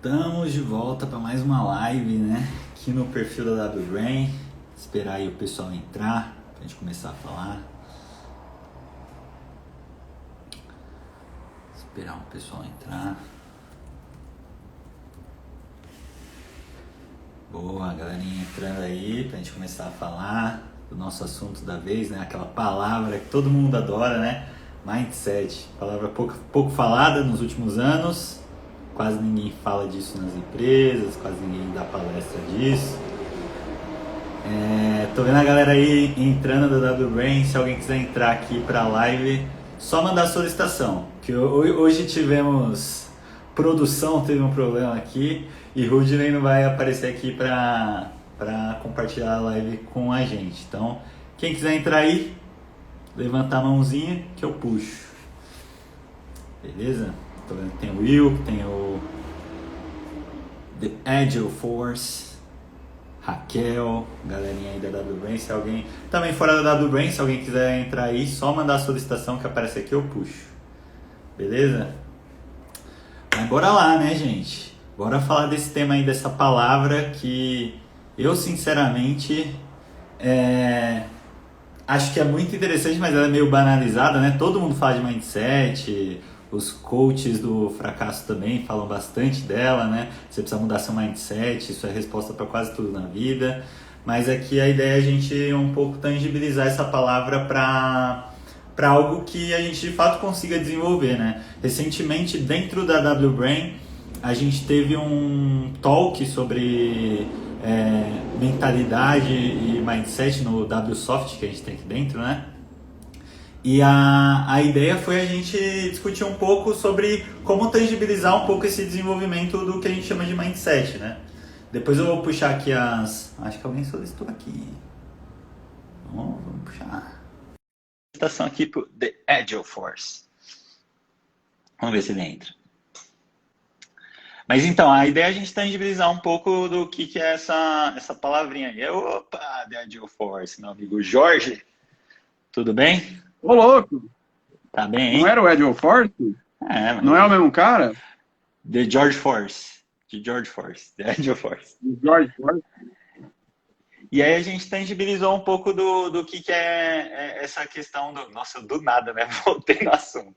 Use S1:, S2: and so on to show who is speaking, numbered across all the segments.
S1: Estamos de volta para mais uma live, né? Aqui no perfil da W Brain. Esperar aí o pessoal entrar pra gente começar a falar. Esperar o pessoal entrar. Boa, galerinha entrando aí pra gente começar a falar do nosso assunto da vez, né? Aquela palavra que todo mundo adora, né? Mindset. Palavra pouco falada nos últimos anos. Quase ninguém fala disso nas empresas, quase ninguém dá palestra disso. Tô vendo a galera aí entrando da W Brain. Se alguém quiser entrar aqui pra live, só mandar a solicitação. Que hoje tivemos produção, teve um problema aqui e Rudney não vai aparecer aqui pra compartilhar a live com a gente. Então, quem quiser entrar aí, levantar a mãozinha que eu puxo. Beleza? Tô vendo que tem o Will, tem o The Agile Force, Raquel, galerinha aí da W Brain. Se alguém também fora da W Brain, se alguém quiser entrar aí, só mandar a solicitação que aparece aqui, eu puxo. Beleza? Mas bora lá, né, gente? Bora falar desse tema aí, dessa palavra que eu, sinceramente, acho que é muito interessante, mas ela é meio banalizada, né? Todo mundo fala de mindset, os coaches do fracasso também falam bastante dela, né? Você precisa mudar seu mindset, isso é resposta para quase tudo na vida. Mas aqui a ideia é a gente um pouco tangibilizar essa palavra para algo que a gente de fato consiga desenvolver, né? Recentemente, dentro da W Brain, a gente teve um talk sobre mentalidade e mindset no WSoft que a gente tem aqui dentro, né? E a ideia foi a gente discutir um pouco sobre como tangibilizar um pouco esse desenvolvimento do que a gente chama de mindset, né? Depois eu vou puxar aqui as... Acho que alguém solicitou aqui. Vamos puxar. Solicitação aqui pro The Agile Force. Vamos ver se ele entra. Mas então, a ideia é a gente tangibilizar um pouco do que é essa palavrinha aí. Opa, The Agile Force, meu amigo Jorge. Tudo bem?
S2: Ô, louco!
S1: Tá bem,
S2: Não
S1: hein?
S2: era o Ed Force?
S1: Mas
S2: Não é o mesmo cara?
S1: The George Force. De George Force. The Agile Force.
S2: O George Force?
S1: E aí a gente tangibilizou um pouco do que é essa questão do... Nossa, do nada, né? Voltei no assunto.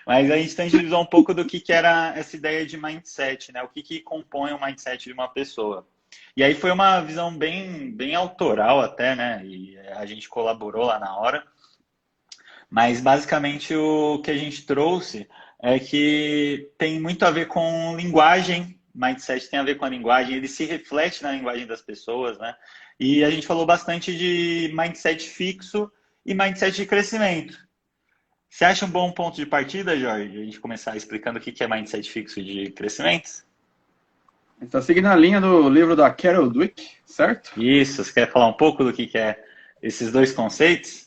S1: Mas a gente tangibilizou um pouco do que era essa ideia de mindset, né? O que compõe o mindset de uma pessoa. E aí foi uma visão bem autoral até, né? E a gente colaborou lá na hora. Mas basicamente o que a gente trouxe é que tem muito a ver com linguagem. Mindset tem a ver com a linguagem, ele se reflete na linguagem das pessoas, né? E a gente falou bastante de mindset fixo e mindset de crescimento. Você acha um bom ponto de partida, Jorge, a gente começar explicando o que é mindset fixo e de crescimento?
S2: Está seguindo a linha do livro da Carol Dweck, certo?
S1: Isso, você quer falar um pouco do que é esses dois conceitos?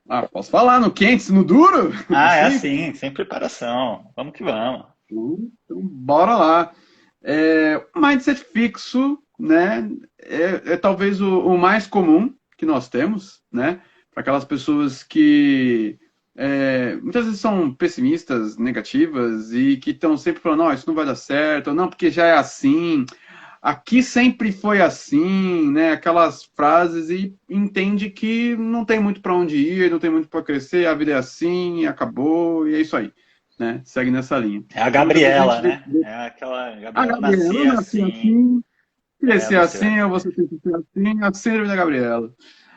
S2: Ah, posso falar no quente, no duro?
S1: Ah, é
S2: Assim?
S1: assim, sem preparação. Vamos que vamos.
S2: Então, bora lá. O mindset fixo, né, é talvez o mais comum que nós temos, né, para aquelas pessoas que muitas vezes são pessimistas, negativas e que estão sempre falando, não, isso não vai dar certo, ou não, porque já é assim, aqui sempre foi assim, né, aquelas frases e entende que não tem muito para onde ir, não tem muito para crescer, a vida é assim, acabou e é isso aí. Né? Segue nessa linha.
S1: É a
S2: Então, muitas vezes a
S1: Gabriela,
S2: gente
S1: né? É aquela
S2: a
S1: Gabriela,
S2: Gabriela,
S1: nasci
S2: eu nasci
S1: assim,
S2: assim, crescer
S1: você vai
S2: assim, ou
S1: aprender.
S2: você tem que ser assim, a síndrome da Gabriela.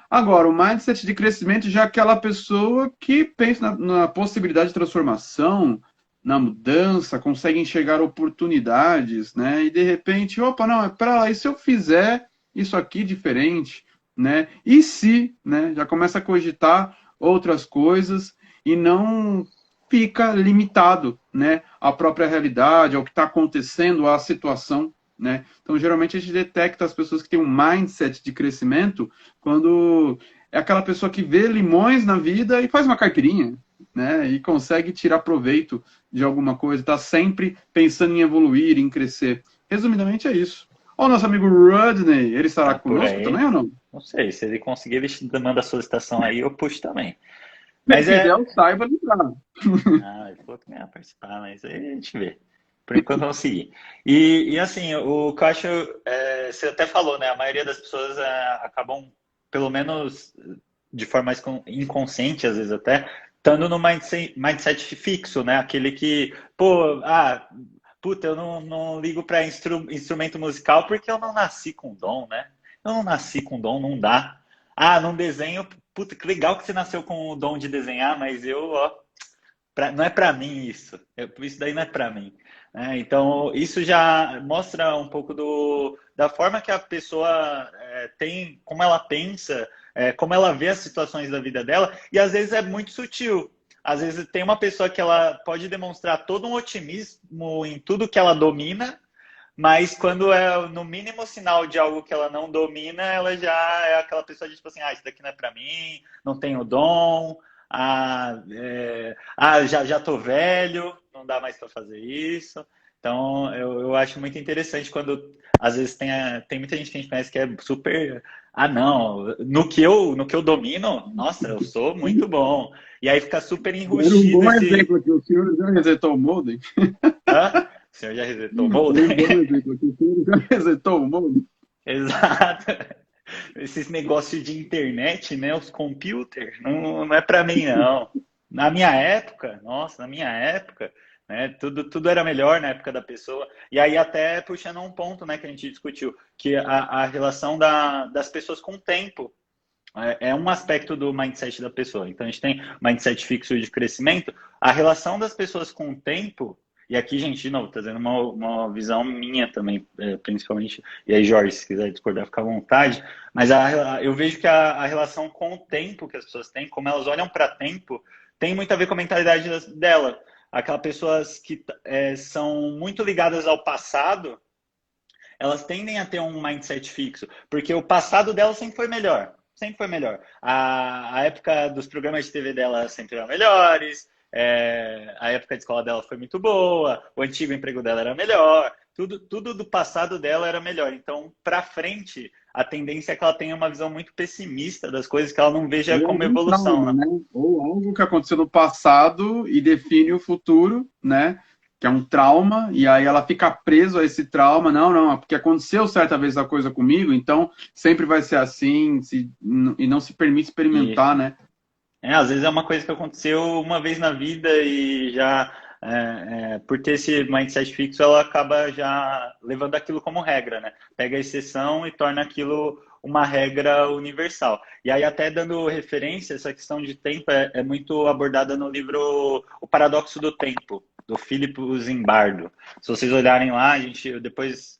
S2: Agora, o mindset de crescimento já é aquela pessoa que pensa na possibilidade de transformação, na mudança, consegue enxergar oportunidades, né? E de repente, opa, não, é para lá, e se eu fizer isso aqui diferente, né? E se, né? Já começa a cogitar outras coisas e não fica limitado, né? À própria realidade, ao que está acontecendo, à situação, né? Então, geralmente a gente detecta as pessoas que têm um mindset de crescimento quando é aquela pessoa que vê limões na vida e faz uma caipirinha, né? E consegue tirar proveito de alguma coisa, está sempre pensando em evoluir, em crescer. Resumidamente é isso. Ó, o nosso amigo Rodney, ele estará
S1: Tá por
S2: conosco também
S1: aí.
S2: ou não?
S1: Não sei, se ele conseguir, ele manda a solicitação aí, eu puxo também.
S2: Se ele
S1: Mas
S2: quiser, eu saiba ligar.
S1: Ah, ele falou que não ia participar, mas aí a gente vê. Por enquanto vamos seguir. E assim, o que eu acho, você até falou, né? A maioria das pessoas acabam, pelo menos de forma mais inconsciente, às vezes até, estando no mindset fixo, né? Aquele que, pô, puta, eu não ligo para instrumento musical porque eu não nasci com dom, né? Eu não nasci com dom, não dá. Ah, não desenho, puta, que legal que você nasceu com o dom de desenhar, mas eu, ó, não é para mim isso. Isso daí não é para mim. Né? Então, isso já mostra um pouco da forma que a pessoa tem, como ela pensa, como ela vê as situações da vida dela, e às vezes é muito sutil. Às vezes tem uma pessoa que ela pode demonstrar todo um otimismo em tudo que ela domina, mas quando é no mínimo sinal de algo que ela não domina, ela já é aquela pessoa de tipo assim, isso daqui não é para mim, não tenho dom, já tô velho, não dá mais para fazer isso. Então, eu acho muito interessante quando, às vezes, tem muita gente que a gente conhece que é super... não, no que eu domino, nossa, eu sou muito bom. E aí fica super
S2: Era um
S1: enrustido
S2: bom
S1: esse...
S2: exemplo aqui, o senhor já resetou o modem?
S1: Hã? O senhor já resetou o
S2: Foi
S1: molde?
S2: um bom exemplo aqui, o senhor já resetou o modem?
S1: Exato. Esses negócios de internet, né? Os computers, não é para mim, não. Na minha época, nossa, na minha época, né? Tudo era melhor na época da pessoa. E aí até puxando um ponto, né, que a gente discutiu, que a relação das pessoas com o tempo. É um aspecto do mindset da pessoa. Então, a gente tem mindset fixo de crescimento. A relação das pessoas com o tempo, e aqui, gente, de novo, trazendo uma visão minha também, principalmente. E aí, Jorge, se quiser discordar, fica à vontade. Mas eu vejo que a relação com o tempo que as pessoas têm, como elas olham para tempo, tem muito a ver com a mentalidade dela. Aquelas pessoas que são muito ligadas ao passado, elas tendem a ter um mindset fixo, porque o passado delas sempre foi melhor. Sempre foi melhor. A época dos programas de TV dela sempre eram melhores, a época de escola dela foi muito boa, o antigo emprego dela era melhor, tudo do passado dela era melhor. Então, para frente, a tendência é que ela tenha uma visão muito pessimista das coisas, que ela não veja
S2: Ou
S1: como
S2: algum
S1: evolução,
S2: trauma,
S1: né?
S2: né? Ou algo que aconteceu no passado e define o futuro, né? Que é um trauma, e aí ela fica presa a esse trauma. Não, é porque aconteceu certa vez a coisa comigo, então sempre vai ser assim, e não se permite experimentar,
S1: Isso.
S2: né?
S1: Às vezes é uma coisa que aconteceu uma vez na vida e já, por ter esse mindset fixo, ela acaba já levando aquilo como regra, né? Pega a exceção e torna aquilo uma regra universal. E aí, até dando referência, essa questão de tempo é muito abordada no livro O Paradoxo do Tempo, do Philip Zimbardo. Se vocês olharem lá, a gente depois...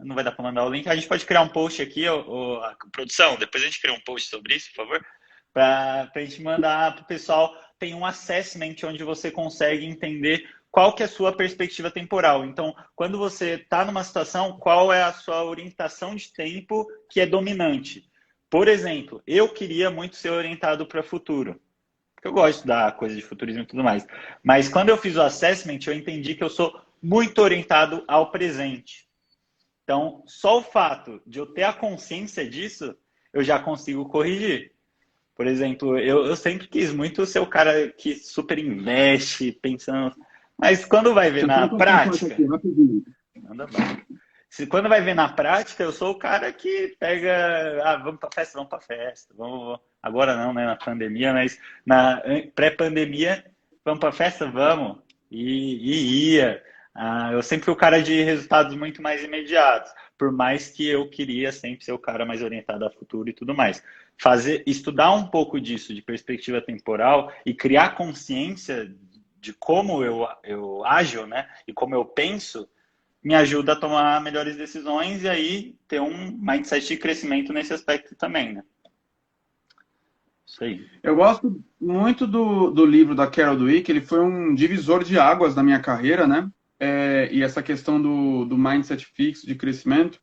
S1: não vai dar para mandar o link. A gente pode criar um post aqui, a produção, depois a gente cria um post sobre isso, por favor, para a gente mandar para o pessoal. Tem um assessment onde você consegue entender qual que é a sua perspectiva temporal. Então, quando você está numa situação, qual é a sua orientação de tempo que é dominante? Por exemplo, eu queria muito ser orientado para o futuro, porque eu gosto da coisa de futurismo e tudo mais. Mas quando eu fiz o assessment, eu entendi que eu sou muito orientado ao presente. Então, só o fato de eu ter a consciência disso, eu já consigo corrigir. Por exemplo, eu sempre quis muito ser o cara que super investe, pensando. Mas quando vai ver
S2: Deixa eu só
S1: na
S2: encostar a porta
S1: prática,
S2: aqui, rapidinho.
S1: anda bem. Quando vai ver na prática, eu sou o cara que pega. Vamos pra festa, vamos pra festa. Vamos, agora não, né? Na pandemia, mas na pré-pandemia, vamos pra festa, vamos. E ia. Eu sempre fui o cara de resultados muito mais imediatos, por mais que eu queria sempre ser o cara mais orientado a futuro e tudo mais. Estudar um pouco disso, de perspectiva temporal, e criar consciência de como eu ajo, né? E como eu penso, me ajuda a tomar melhores decisões e aí ter um mindset de crescimento nesse aspecto também, né? Isso aí.
S2: Eu gosto muito do livro da Carol Dweck, ele foi um divisor de águas na minha carreira, né? E essa questão do mindset fixo de crescimento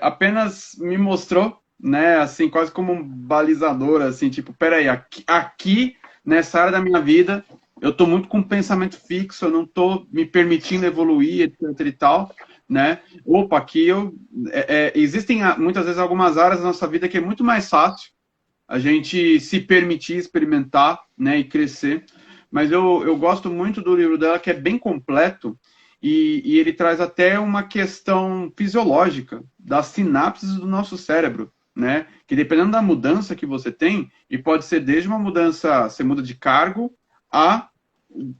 S2: apenas me mostrou, né, assim, quase como um balizador, assim, tipo, peraí, aqui nessa área da minha vida, eu tô muito com pensamento fixo, eu não tô me permitindo evoluir, etc e tal, né? Opa, aqui existem muitas vezes algumas áreas da nossa vida que é muito mais fácil a gente se permitir experimentar, né, e crescer. mas eu gosto muito do livro dela, que é bem completo, e ele traz até uma questão fisiológica das sinapses do nosso cérebro, né? Que dependendo da mudança que você tem, e pode ser desde uma mudança, você muda de cargo, a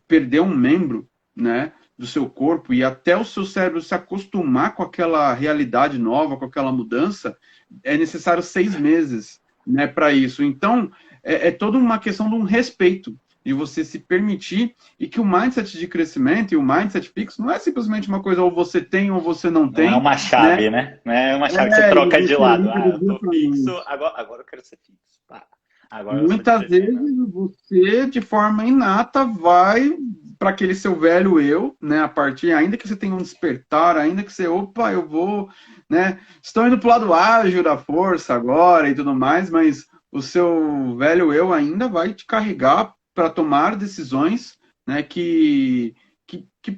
S2: perder um membro, né, do seu corpo, e até o seu cérebro se acostumar com aquela realidade nova, com aquela mudança, é necessário 6 meses, né, para isso. Então, é toda uma questão de um respeito, de você se permitir, e que o mindset de crescimento e o mindset fixo não é simplesmente uma coisa ou você tem ou você não
S3: Não é
S2: tem,
S3: uma chave, né? Não é uma chave que você troca de lado. Ah, eu tô fixo, agora eu quero ser fixo. Pá. Agora eu sou
S2: muitas vezes você, de forma inata, vai para aquele seu velho eu, né? A partir, ainda que você tenha um despertar, ainda que você, opa, eu vou, né? Estou indo para o lado ágil da força agora e tudo mais, mas o seu velho eu ainda vai te carregar para tomar decisões, né? Que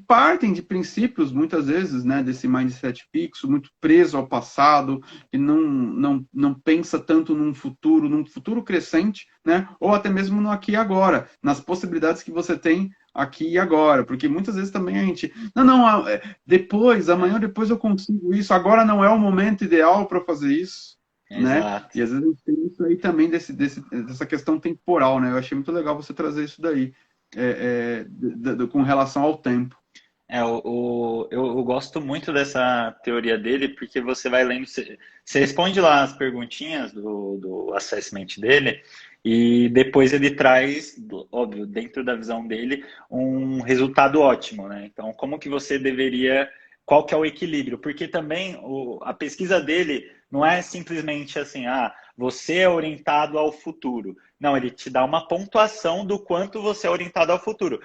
S2: partem de princípios, muitas vezes, né? Desse mindset fixo, muito preso ao passado, que não pensa tanto num futuro crescente, né? Ou até mesmo no aqui e agora, nas possibilidades que você tem aqui e agora, porque muitas vezes também a gente, depois, amanhã, depois eu consigo isso, agora não é o momento ideal para fazer isso, né?
S3: Exato.
S2: E às vezes a gente tem isso aí também dessa questão temporal, né? Eu achei muito legal você trazer isso daí, com relação ao tempo.
S3: Eu gosto muito dessa teoria dele, porque você vai lendo, você responde lá as perguntinhas do assessment dele, e depois ele traz, óbvio, dentro da visão dele, um resultado ótimo, né? Então, como que você deveria, qual que é o equilíbrio? Porque também a pesquisa dele não é simplesmente assim, você é orientado ao futuro. Não, ele te dá uma pontuação do quanto você é orientado ao futuro.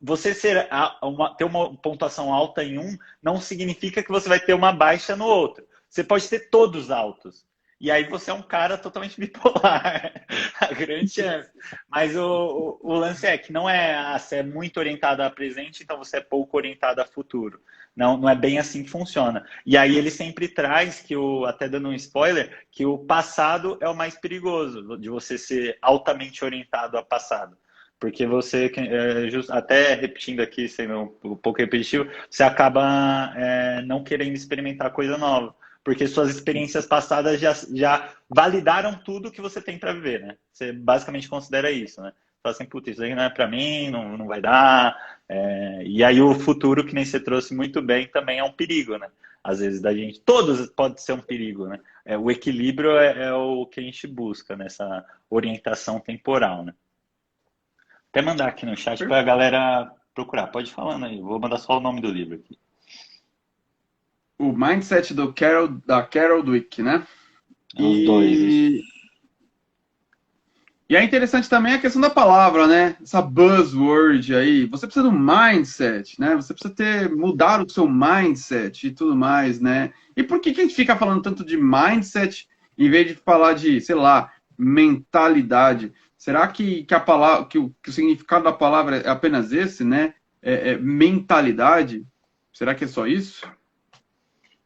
S3: Você ter uma pontuação alta em um não significa que você vai ter uma baixa no outro. Você pode ter todos altos. E aí você é um cara totalmente bipolar. A grande chance. Mas o lance é que não é você é muito orientado a presente, então você é pouco orientado a futuro. Não é bem assim que funciona. E aí ele sempre traz até dando um spoiler, que o passado é o mais perigoso, de você ser altamente orientado a passado. Porque você, até repetindo aqui, sendo um pouco repetitivo, você acaba não querendo experimentar coisa nova. Porque suas experiências passadas já validaram tudo que você tem para viver, né? Você basicamente considera isso, né? Fala assim, putz, isso aí não é para mim, não vai dar. E aí o futuro, que nem você trouxe muito bem, também é um perigo, né? Às vezes da gente, todos pode ser um perigo, né? O equilíbrio é o que a gente busca nessa orientação temporal, né? Até mandar aqui no chat para a galera procurar. Pode ir falando aí, vou mandar só o nome do livro aqui.
S2: O mindset da Carol Dweck, né?
S3: Os dois.
S2: E é interessante também a questão da palavra, né? Essa buzzword aí. Você precisa de um mindset, né? Você precisa mudar o seu mindset e tudo mais, né? E por que a gente fica falando tanto de mindset em vez de falar de, sei lá, mentalidade? Será que a palavra, que o significado da palavra é apenas esse, né? Mentalidade? Será que é só isso?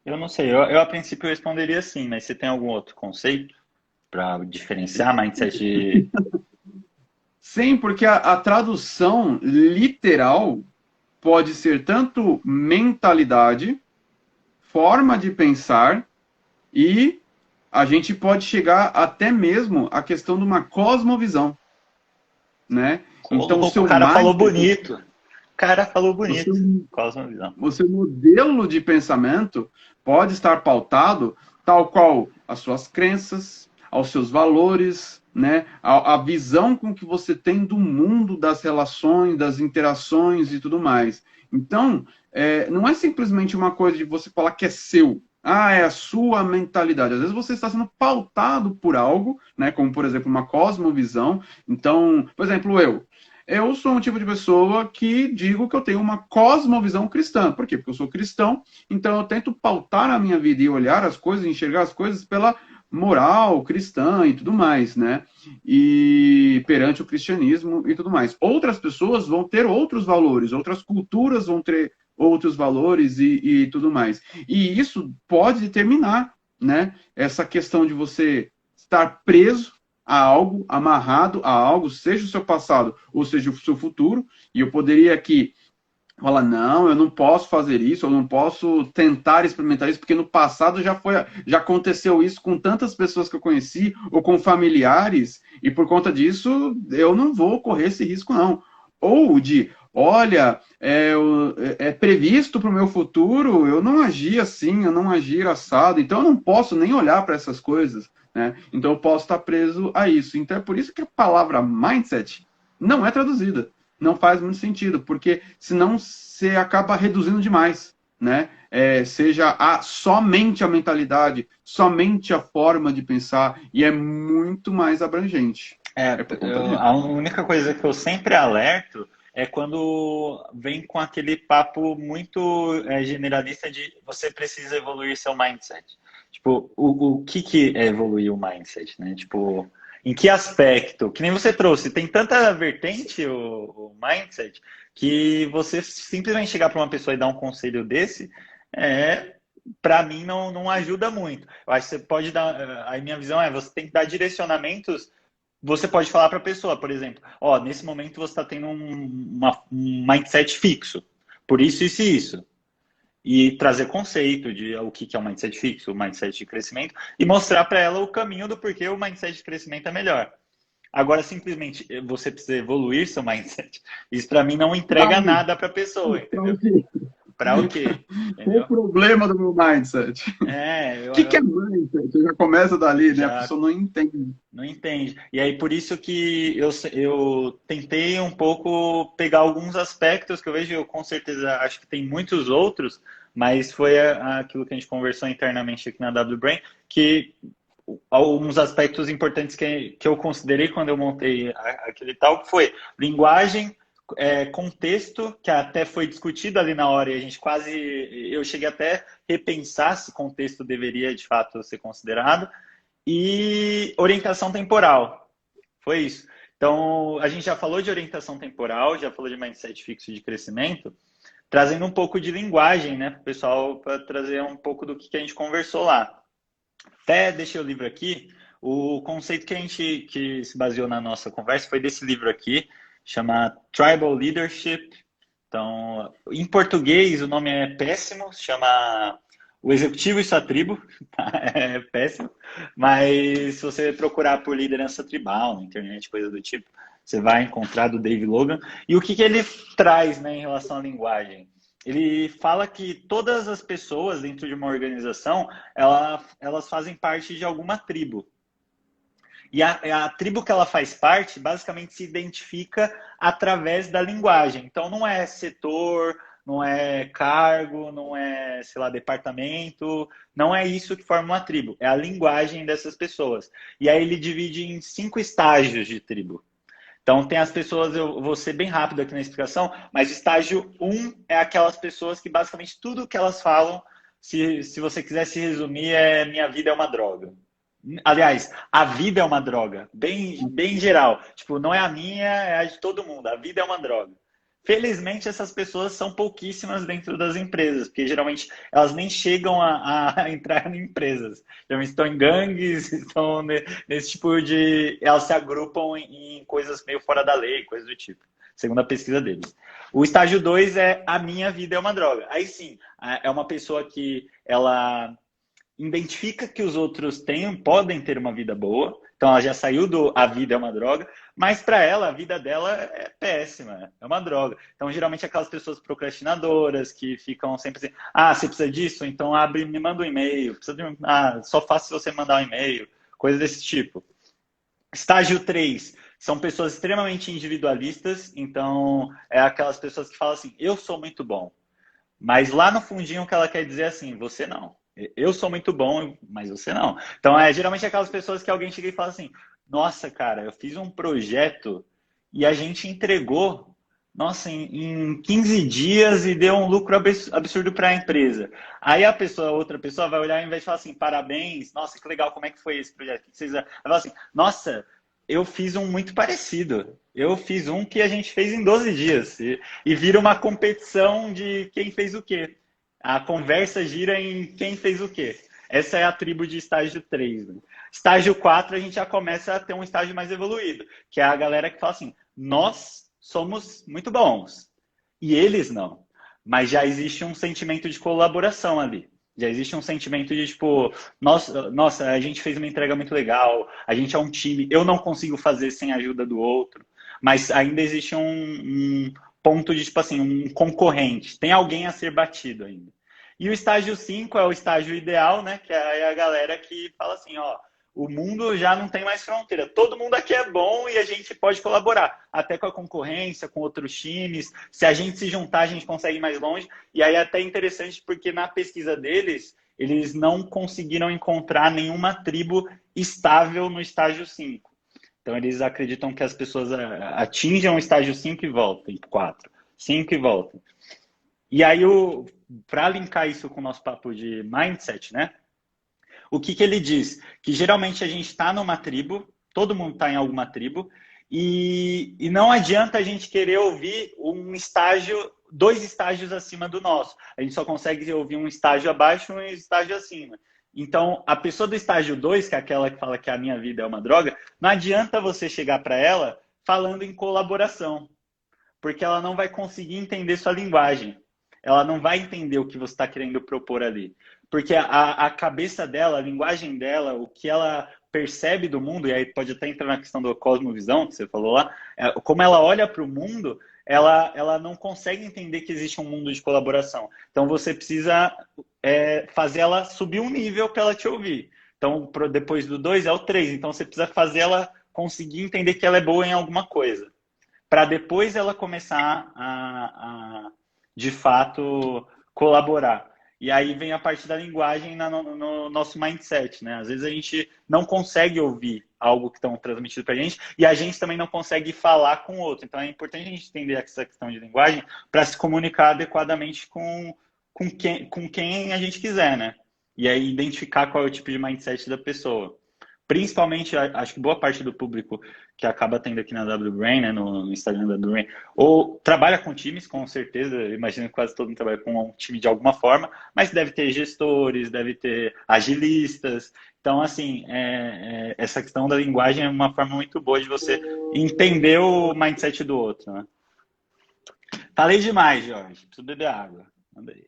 S3: Eu não sei, eu a princípio responderia sim, mas você tem algum outro conceito para diferenciar mindset de...
S2: Sim, porque a tradução literal pode ser tanto mentalidade, forma de pensar, e a gente pode chegar até mesmo à questão de uma cosmovisão, né? Então,
S3: o cara falou bonito. O cara falou bonito. Cosmovisão.
S2: O seu modelo de pensamento pode estar pautado tal qual as suas crenças, aos seus valores, né? A visão com que você tem do mundo, das relações, das interações e tudo mais. Então, não é simplesmente uma coisa de você falar que é seu. É a sua mentalidade. Às vezes você está sendo pautado por algo, né? Como, por exemplo, uma cosmovisão. Então, por exemplo, eu sou um tipo de pessoa que digo que eu tenho uma cosmovisão cristã. Por quê? Porque eu sou cristão, então eu tento pautar a minha vida e olhar as coisas, enxergar as coisas pela moral cristã e tudo mais, né? E perante o cristianismo e tudo mais. Outras pessoas vão ter outros valores, outras culturas vão ter outros valores e tudo mais. E isso pode determinar, né? Essa questão de você estar preso a algo, amarrado a algo, seja o seu passado ou seja o seu futuro, e eu poderia aqui falar, não, eu não posso fazer isso, eu não posso tentar experimentar isso, porque no passado já aconteceu isso com tantas pessoas que eu conheci, ou com familiares, e por conta disso eu não vou correr esse risco, não. Ou de, olha, é previsto para o meu futuro, eu não agi assim, eu não agi assado, então eu não posso nem olhar para essas coisas, né? Então eu posso estar preso a isso. Então é por isso que a palavra mindset não é traduzida. Não faz muito sentido, porque senão você acaba reduzindo demais, né? Seja somente a mentalidade, somente a forma de pensar, e é muito mais abrangente. Por conta disso.
S3: A única coisa que eu sempre alerto é quando vem com aquele papo muito generalista de você precisa evoluir seu mindset. Tipo, o que é evoluir o mindset, né? Tipo, em que aspecto? Que nem você trouxe, tem tanta vertente o mindset que você simplesmente chegar para uma pessoa e dar um conselho desse, para mim não ajuda muito. Eu acho que você pode dar, a minha visão você tem que dar direcionamentos. Você pode falar para a pessoa, por exemplo, nesse momento você está tendo um mindset fixo, por isso, isso e isso. E trazer conceito de o que é um mindset fixo, o mindset de crescimento, e mostrar para ela o caminho do porquê o mindset de crescimento é melhor. Agora, simplesmente, você precisa evoluir seu mindset. Isso, para mim, não entrega nada para a pessoa, entendeu? Para o quê?
S2: Qual o problema do meu mindset? O que é mindset? Você já começa dali, né? A pessoa não entende.
S3: Não entende. E aí, por isso que eu tentei um pouco pegar alguns aspectos que eu vejo, eu com certeza acho que tem muitos outros, mas foi aquilo que a gente conversou internamente aqui na WBrain, que alguns aspectos importantes que eu considerei quando eu montei aquele tal, que foi linguagem, contexto, que até foi discutido ali na hora, e a gente eu cheguei até a repensar se contexto deveria de fato ser considerado, e orientação temporal. Foi isso. Então, a gente já falou de orientação temporal, já falou de mindset fixo de crescimento, trazendo um pouco de linguagem, né, para o pessoal, para trazer um pouco do que a gente conversou lá. Até deixei o livro aqui. O conceito que se baseou na nossa conversa foi desse livro aqui, chama Tribal Leadership. Então, em português, o nome é péssimo, se chama O Executivo e Sua Tribo. É péssimo. Mas se você procurar por liderança tribal na internet, coisa do tipo, você vai encontrar do Dave Logan. E o que ele traz, né, em relação à linguagem? Ele fala que todas as pessoas dentro de uma organização, elas fazem parte de alguma tribo. E a tribo que ela faz parte, basicamente, se identifica através da linguagem. Então, não é setor, não é cargo, não é, sei lá, departamento. Não é isso que forma uma tribo. É a linguagem dessas pessoas. E aí ele divide em 5 estágios de tribo. Então, tem as pessoas, eu vou ser bem rápido aqui na explicação, mas o estágio 1 é aquelas pessoas que basicamente tudo que elas falam, se você quiser se resumir, minha vida é uma droga. Aliás, a vida é uma droga, bem geral. Tipo, não é a minha, é a de todo mundo. A vida é uma droga. Felizmente, essas pessoas são pouquíssimas dentro das empresas, porque geralmente elas nem chegam a entrar em empresas. Geralmente estão em gangues, estão nesse tipo de... Elas se agrupam em coisas meio fora da lei, coisas do tipo, segundo a pesquisa deles. O estágio 2 é a minha vida é uma droga. Aí sim, é uma pessoa que ela identifica que os outros podem ter uma vida boa, então ela já saiu do a vida é uma droga, mas para ela, a vida dela é péssima, é uma droga. Então, geralmente, aquelas pessoas procrastinadoras que ficam sempre assim, você precisa disso? Então me manda um e-mail, só faça se você mandar um e-mail, coisa desse tipo. Estágio 3, são pessoas extremamente individualistas, então é aquelas pessoas que falam assim, eu sou muito bom, mas lá no fundinho o que ela quer dizer é assim, você não. Eu sou muito bom, mas você não. Então, geralmente aquelas pessoas que alguém chega e fala assim, nossa, cara, eu fiz um projeto e a gente entregou, nossa, em 15 dias e deu um lucro absurdo para a empresa. Aí outra pessoa vai olhar e ao invés de falar assim, parabéns, nossa, que legal, como é que foi esse projeto? O que vocês... Ela fala assim, nossa, eu fiz um muito parecido. Eu fiz um que a gente fez em 12 dias. E vira uma competição de quem fez o quê. A conversa gira em quem fez o quê. Essa é a tribo de estágio 3. Né? Estágio 4, a gente já começa a ter um estágio mais evoluído, que é a galera que fala assim, nós somos muito bons, e eles não. Mas já existe um sentimento de colaboração ali. Já existe um sentimento de, tipo, nossa, a gente fez uma entrega muito legal, a gente é um time, eu não consigo fazer sem a ajuda do outro. Mas ainda existe um ponto de, tipo assim, um concorrente. Tem alguém a ser batido ainda. E o estágio 5 é o estágio ideal, né? Que é a galera que fala assim, ó, o mundo já não tem mais fronteira. Todo mundo aqui é bom e a gente pode colaborar. Até com a concorrência, com outros times. Se a gente se juntar, a gente consegue ir mais longe. E aí é até interessante porque na pesquisa deles, eles não conseguiram encontrar nenhuma tribo estável no estágio 5. Então, eles acreditam que as pessoas atinjam o estágio 5 e voltem, 4, 5 e voltem. E aí, para linkar isso com o nosso papo de mindset, né? O que ele diz? Que geralmente a gente está numa tribo, todo mundo está em alguma tribo, e não adianta a gente querer ouvir um estágio, 2 estágios acima do nosso. A gente só consegue ouvir um estágio abaixo e um estágio acima. Então, a pessoa do estágio 2, que é aquela que fala que a minha vida é uma droga, não adianta você chegar para ela falando em colaboração, porque ela não vai conseguir entender sua linguagem. Ela não vai entender o que você está querendo propor ali. Porque a cabeça dela, a linguagem dela, o que ela percebe do mundo, e aí pode até entrar na questão da cosmovisão, que você falou lá, como ela olha para o mundo, ela não consegue entender que existe um mundo de colaboração. Então você precisa fazer ela subir um nível para ela te ouvir. Então, depois do 2 é o 3. Então você precisa fazer ela conseguir entender que ela é boa em alguma coisa. Para depois ela começar a de fato, colaborar. E aí vem a parte da linguagem no nosso mindset, né? Às vezes a gente não consegue ouvir algo que estão transmitido para a gente e a gente também não consegue falar com o outro. Então é importante a gente entender essa questão de linguagem para se comunicar adequadamente com quem a gente quiser, né? E aí identificar qual é o tipo de mindset da pessoa. Principalmente, acho que boa parte do público que acaba tendo aqui na WBrain, né, no Instagram da WBrain, ou trabalha com times, com certeza, eu imagino que quase todo mundo trabalha com um time de alguma forma, mas deve ter gestores, deve ter agilistas. Então, assim, essa questão da linguagem é uma forma muito boa de você entender o mindset do outro, né? Falei demais, Jorge. Preciso beber água. Manda aí.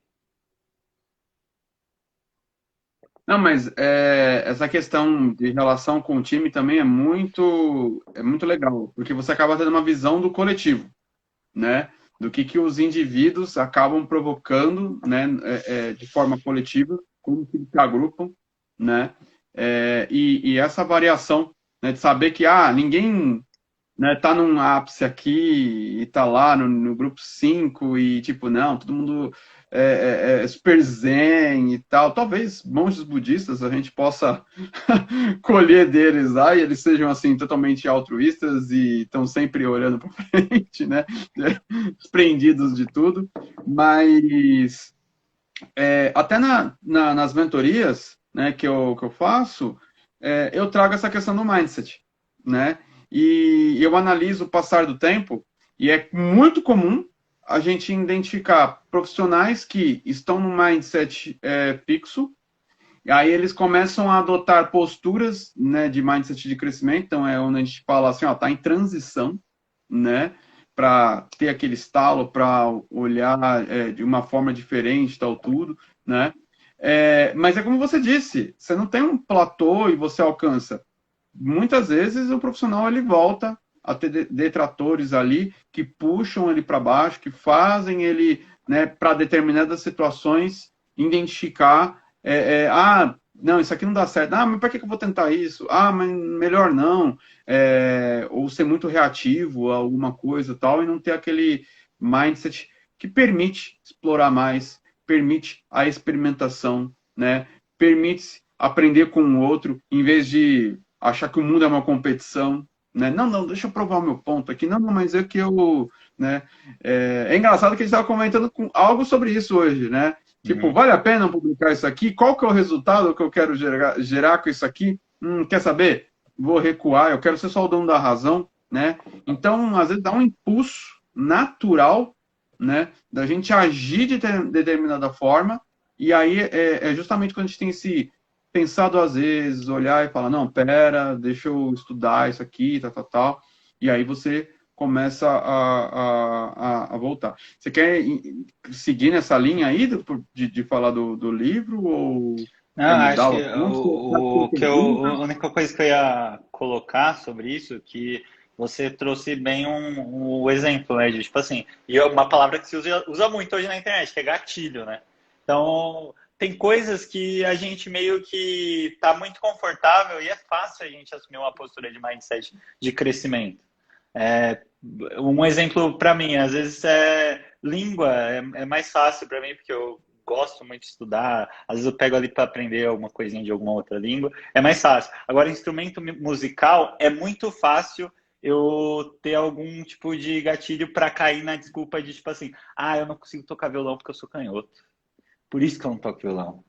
S2: Não, mas essa questão de relação com o time também é muito legal, porque você acaba tendo uma visão do coletivo, né? Do que os indivíduos acabam provocando, né? De forma coletiva, como que se agrupam, né? E essa variação, né? De saber que ninguém, né, tá num ápice aqui e tá lá no grupo 5 e tipo, não, todo mundo super zen e tal. Talvez monges budistas a gente possa colher deles lá e eles sejam assim totalmente altruístas e estão sempre olhando para frente, né? Desprendidos de tudo. Mas até nas mentorias, né, que eu faço, eu trago essa questão do mindset, né? E eu analiso o passar do tempo e é muito comum a gente identificar profissionais que estão no mindset fixo, e aí eles começam a adotar posturas, né, de mindset de crescimento, então é onde a gente fala assim, tá em transição, né, para ter aquele estalo, para olhar de uma forma diferente, tal, tudo, né, mas é como você disse, você não tem um platô e você alcança. Muitas vezes o profissional ele volta a ter detratores ali que puxam ele para baixo, que fazem ele, né, para determinadas situações identificar, não, isso aqui não dá certo, mas para que eu vou tentar isso? Mas melhor não, ou ser muito reativo a alguma coisa tal, e não ter aquele mindset que permite explorar mais, permite a experimentação, né, permite aprender com o outro, em vez de achar que o mundo é uma competição, né? Não, deixa eu provar o meu ponto aqui. Não, mas é que eu... Né? É engraçado que a gente estava comentando algo sobre isso hoje, né? Tipo, vale a pena publicar isso aqui? Qual que é o resultado que eu quero gerar com isso aqui? Quer saber? Vou recuar, eu quero ser só o dono da razão, né? Então, às vezes, dá um impulso natural, né? Da gente agir de determinada forma, e aí é justamente quando a gente tem esse pensar duas vezes, olhar e falar, não, pera, deixa eu estudar isso aqui, tal, tal, tal. E aí você começa a voltar. Você quer seguir nessa linha aí de falar do livro ou
S3: Não,
S2: quer mudar
S3: acho
S2: o
S3: que
S2: assunto?
S3: a única coisa que eu ia colocar sobre isso, que você trouxe bem um exemplo, né? De, tipo assim, e é uma palavra que se usa muito hoje na internet, que é gatilho, né? Então, tem coisas que a gente meio que tá muito confortável e é fácil a gente assumir uma postura de mindset de crescimento. É, um exemplo para mim, às vezes é língua, é mais fácil para mim, porque eu gosto muito de estudar, às vezes eu pego ali para aprender alguma coisinha de alguma outra língua, é mais fácil. Agora, instrumento musical é muito fácil eu ter algum tipo de gatilho para cair na desculpa de tipo assim, ah, eu não consigo tocar violão porque eu sou canhoto. Por isso que eu não toco violão.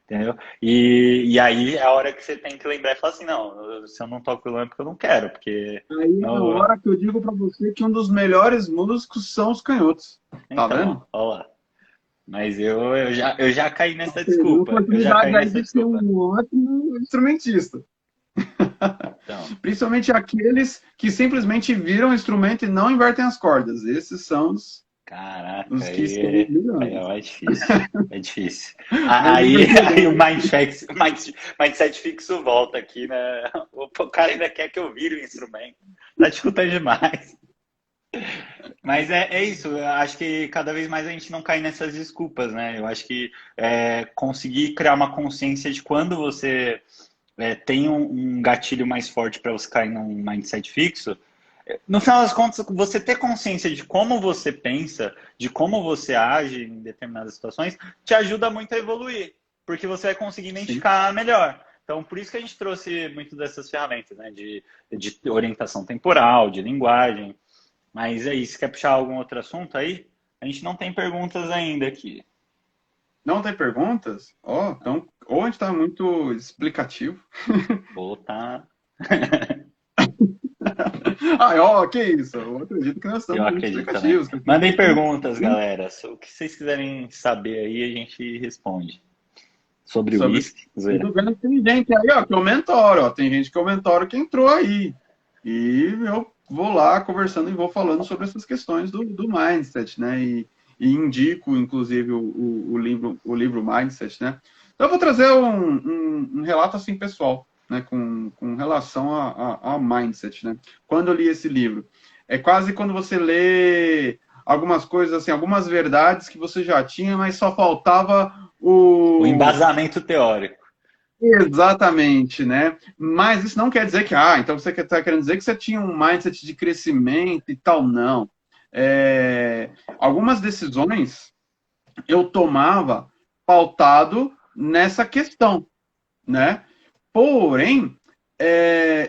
S3: Entendeu? E aí é a hora que você tem que lembrar e falar assim, não, se eu não toco violão é porque eu não quero, porque
S2: Aí é a
S3: não,
S2: hora que eu digo para você que um dos melhores músicos são os canhotos. Tá vendo?
S3: então, ó lá. Mas eu já caí nessa
S2: Tem uma
S3: desculpa. Eu já
S2: oportunidade
S3: caí
S2: aí
S3: nessa
S2: de ser
S3: desculpa.
S2: um ótimo instrumentista.
S3: Então,
S2: Principalmente aqueles que simplesmente viram o instrumento e não invertem as cordas. Esses são
S3: caraca,
S2: os que são
S3: aí
S2: melhores.
S3: é difícil. É difícil. Aí o mindset fixo volta aqui, né? O cara ainda quer que eu vire o instrumento. Tá dificultando demais. Mas é isso, eu acho que cada vez mais a gente não cai nessas desculpas, né? Eu acho que conseguir criar uma consciência de quando você tem um gatilho mais forte para você cair num mindset fixo, no final das contas, você ter consciência de como você pensa, de como você age em determinadas situações, te ajuda muito a evoluir, porque você vai conseguir
S2: Sim.
S3: identificar melhor. Então, por isso que a gente trouxe muito dessas ferramentas, né? De orientação temporal, de linguagem. Mas é isso. Quer puxar algum outro assunto aí? A gente não tem perguntas ainda aqui.
S2: Não tem perguntas? Ó, então, ou a gente está muito explicativo.
S3: Ou tá.
S2: Ah, ó, que isso? Eu acredito que nós
S3: Eu
S2: estamos muito
S3: acredito também.
S2: explicativos.
S3: Mandem perguntas, galera. O que vocês quiserem saber aí, a gente responde. Sobre o
S2: Sobre...
S3: uísque,
S2: Eu
S3: zoeira.
S2: tô vendo que tem gente aí, ó, que é o mentor, ó. Tem gente que é o mentor que entrou aí. E eu vou lá conversando e vou falando sobre essas questões do mindset, né? E indico, inclusive, o livro Mindset, né? Então, eu vou trazer um relato assim pessoal, né? Com relação a mindset, né? Quando eu li esse livro, é quase quando você lê algumas coisas assim, algumas verdades que você já tinha, mas só faltava
S3: O
S2: o
S3: embasamento teórico.
S2: exatamente, né? Mas isso não quer dizer que, então você está querendo dizer que você tinha um mindset de crescimento e tal, não. Algumas decisões eu tomava pautado nessa questão, né? Porém,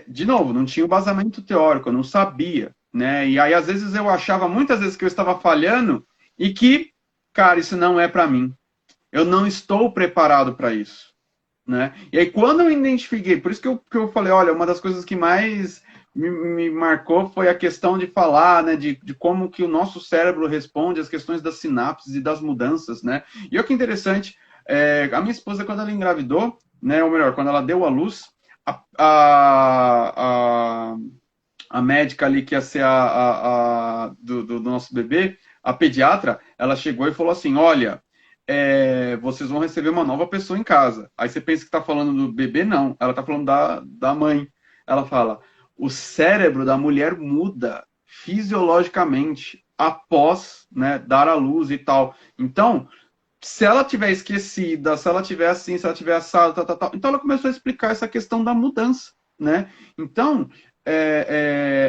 S2: de novo, não tinha o basamento teórico, eu não sabia, né? E aí, às vezes, eu achava muitas vezes que eu estava falhando e que, cara, isso não é para mim. Eu não estou preparado para isso. Né? E aí, quando eu identifiquei, por isso que eu falei, olha, uma das coisas que mais me marcou foi a questão de falar, né, de como que o nosso cérebro responde às questões das sinapses e das mudanças, né? E olha que interessante, a minha esposa, quando ela engravidou, né, ou melhor, quando ela deu à luz, a, a, a médica ali que ia ser do nosso bebê, a pediatra, ela chegou e falou assim, olha, vocês vão receber uma nova pessoa em casa. Aí você pensa que está falando do bebê, não. Ela está falando da mãe. Ela fala, o cérebro da mulher muda fisiologicamente após, né, dar à luz e tal. Então, se ela tiver esquecida, se ela tiver assim, se ela tiver assado, tal, tal, tal. Então ela começou a explicar essa questão da mudança, né? Então,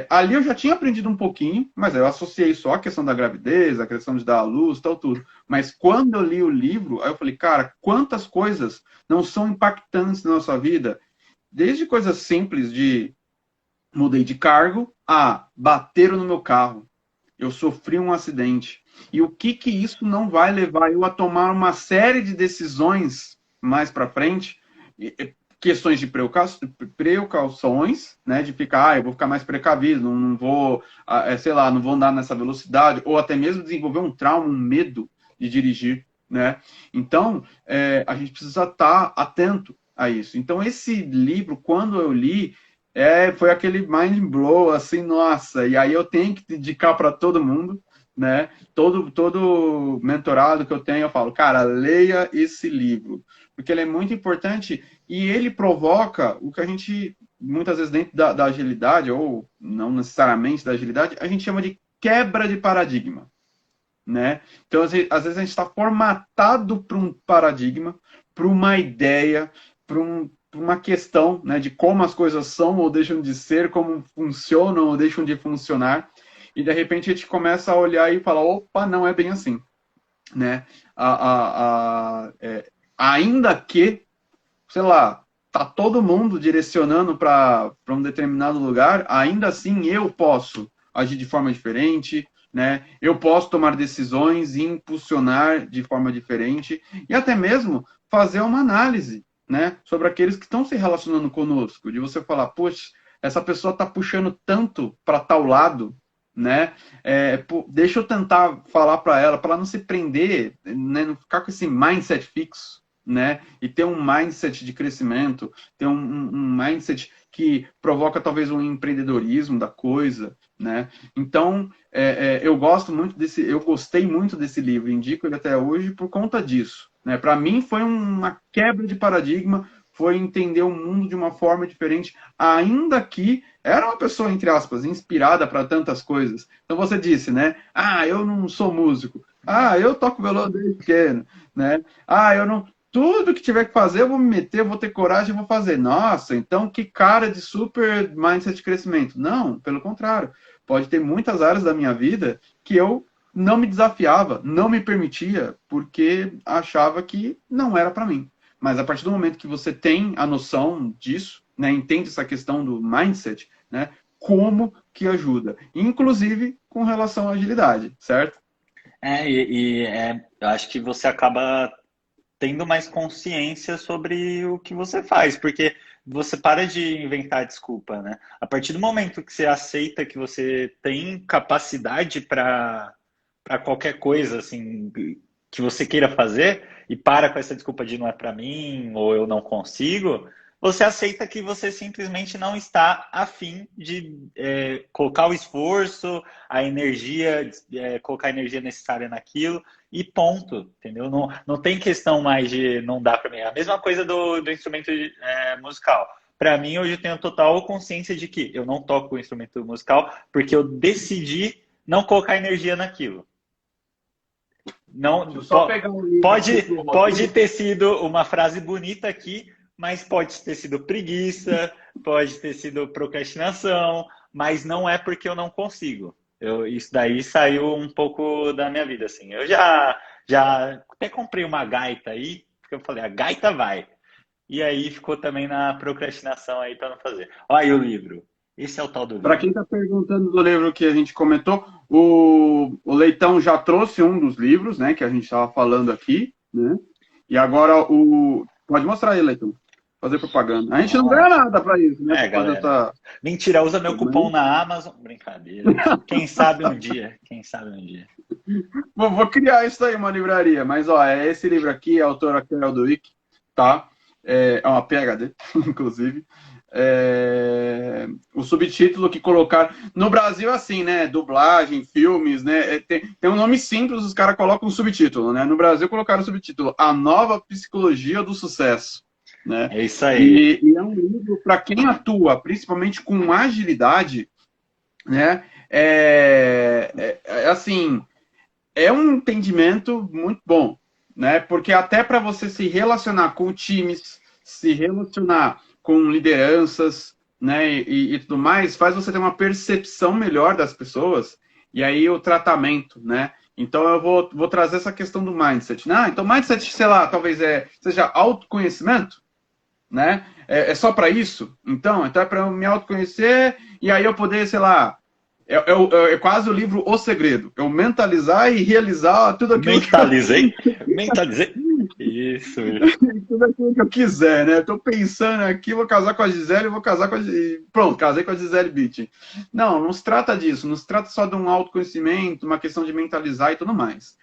S2: ali eu já tinha aprendido um pouquinho, mas eu associei só a questão da gravidez, a questão de dar à luz, tal, tudo. Mas quando eu li o livro, aí eu falei, cara, quantas coisas não são impactantes na nossa vida? Desde coisas simples de mudei de cargo a bateram no meu carro. Eu sofri um acidente. E o que isso não vai levar eu a tomar uma série de decisões mais para frente, questões de precauções, né, de ficar, eu vou ficar mais precavido, não vou, sei lá, não vou andar nessa velocidade, ou até mesmo desenvolver um trauma, um medo de dirigir, né? Então, a gente precisa estar atento a isso. Então, esse livro, quando eu li, foi aquele mind blow, assim, nossa, e aí eu tenho que dedicar para todo mundo, né? Todo mentorado que eu tenho, eu falo, cara, leia esse livro, porque ele é muito importante e ele provoca o que a gente, muitas vezes dentro da agilidade, ou não necessariamente da agilidade, a gente chama de quebra de paradigma, né? Então, às vezes a gente está formatado para um paradigma, para uma ideia, para uma questão, né, de como as coisas são ou deixam de ser, como funcionam ou deixam de funcionar, e de repente a gente começa a olhar e falar, opa, não é bem assim, né? Ainda que, sei lá, tá todo mundo direcionando para um determinado lugar, ainda assim eu posso agir de forma diferente, né? Eu posso tomar decisões e impulsionar de forma diferente e até mesmo fazer uma análise, né, sobre aqueles que estão se relacionando conosco, de você falar, poxa, essa pessoa está puxando tanto para tal lado, né? Deixa eu tentar falar para ela não se prender, né, não ficar com esse mindset fixo, né? E ter um mindset de crescimento, ter um mindset que provoca talvez um empreendedorismo da coisa, né? Então, eu gostei muito desse livro, indico ele até hoje por conta disso, né? Para mim foi uma quebra de paradigma, foi entender o mundo de uma forma diferente, ainda que era uma pessoa, entre aspas, inspirada para tantas coisas. Então você disse, né? Ah, eu não sou músico. Ah, eu toco violão desde pequeno, né? Ah, eu não... Tudo que tiver que fazer, eu vou me meter, eu vou ter coragem, eu vou fazer. Nossa, então que cara de super mindset de crescimento. Não, pelo contrário. Pode ter muitas áreas da minha vida que eu não me desafiava, não me permitia, porque achava que não era para mim. Mas a partir do momento que você tem a noção disso, né, entende essa questão do mindset, né, como que ajuda, inclusive com relação à agilidade, certo?
S3: Eu acho que você acaba tendo mais consciência sobre o que você faz, porque você para de inventar desculpa, né? A partir do momento que você aceita que você tem capacidade para qualquer coisa, assim, que você queira fazer, e para com essa desculpa de não é para mim, ou eu não consigo, você aceita que você simplesmente não está afim de colocar o esforço, a energia, colocar a energia necessária naquilo, e ponto, entendeu? Não, não tem questão mais de não dá para mim. A mesma coisa do instrumento musical. Para mim, hoje eu tenho total consciência de que eu não toco o instrumento musical porque eu decidi não colocar energia naquilo. Não, pode ter sido uma frase bonita aqui, mas pode ter sido preguiça, pode ter sido procrastinação, mas não é porque eu não consigo. Isso daí saiu um pouco da minha vida, assim. Eu já até comprei uma gaita aí, porque eu falei, a gaita vai. E aí ficou também na procrastinação aí para não fazer. Olha aí o livro. Esse é o tal do livro.
S2: Para quem está perguntando do livro que a gente comentou, o Leitão já trouxe um dos livros, né, que a gente estava falando aqui, né? E agora pode mostrar aí, Leitão. Fazer propaganda. A gente não ganha nada para isso, né?
S3: Galera. Mentira, usa meu cupom na Amazon. Brincadeira. Quem sabe um dia. Quem sabe um dia.
S2: Vou criar isso aí, uma livraria. Mas, ó, esse livro aqui, a autora Carol Dweck, tá? É uma PhD, inclusive. O subtítulo que colocaram... No Brasil, assim, né? Dublagem, filmes, né? Tem um nome simples, os caras colocam um subtítulo, né? No Brasil, colocaram o subtítulo A Nova Psicologia do Sucesso. Né?
S3: É isso aí.
S2: E é um livro para quem atua, principalmente com agilidade, né? Assim, é um entendimento muito bom, né? Porque até para você se relacionar com times, se relacionar com lideranças, né? E tudo mais, faz você ter uma percepção melhor das pessoas. E aí o tratamento, né? Então eu vou trazer essa questão do mindset. Então mindset, sei lá, talvez seja autoconhecimento. Né? É só para isso? Então é para eu me autoconhecer e aí eu poder, sei lá, é quase o livro O Segredo. Eu mentalizar e realizar tudo aquilo
S3: Mentalizei? Isso.
S2: Tudo aquilo que eu quiser, né? Estou pensando aqui, vou casar com a Gisele, vou casar com a... Pronto, casei com a Gisele Bündchen. Não se trata disso. Não se trata só de um autoconhecimento, uma questão de mentalizar e tudo mais.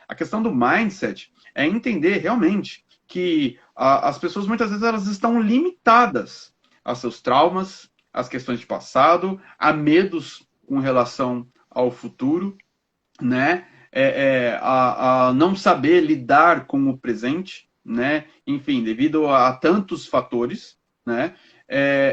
S2: A questão do mindset é entender realmente que as pessoas muitas vezes elas estão limitadas a seus traumas, às questões de passado, a medos com relação ao futuro, né? A não saber lidar com o presente, né? Enfim, devido a tantos fatores, né?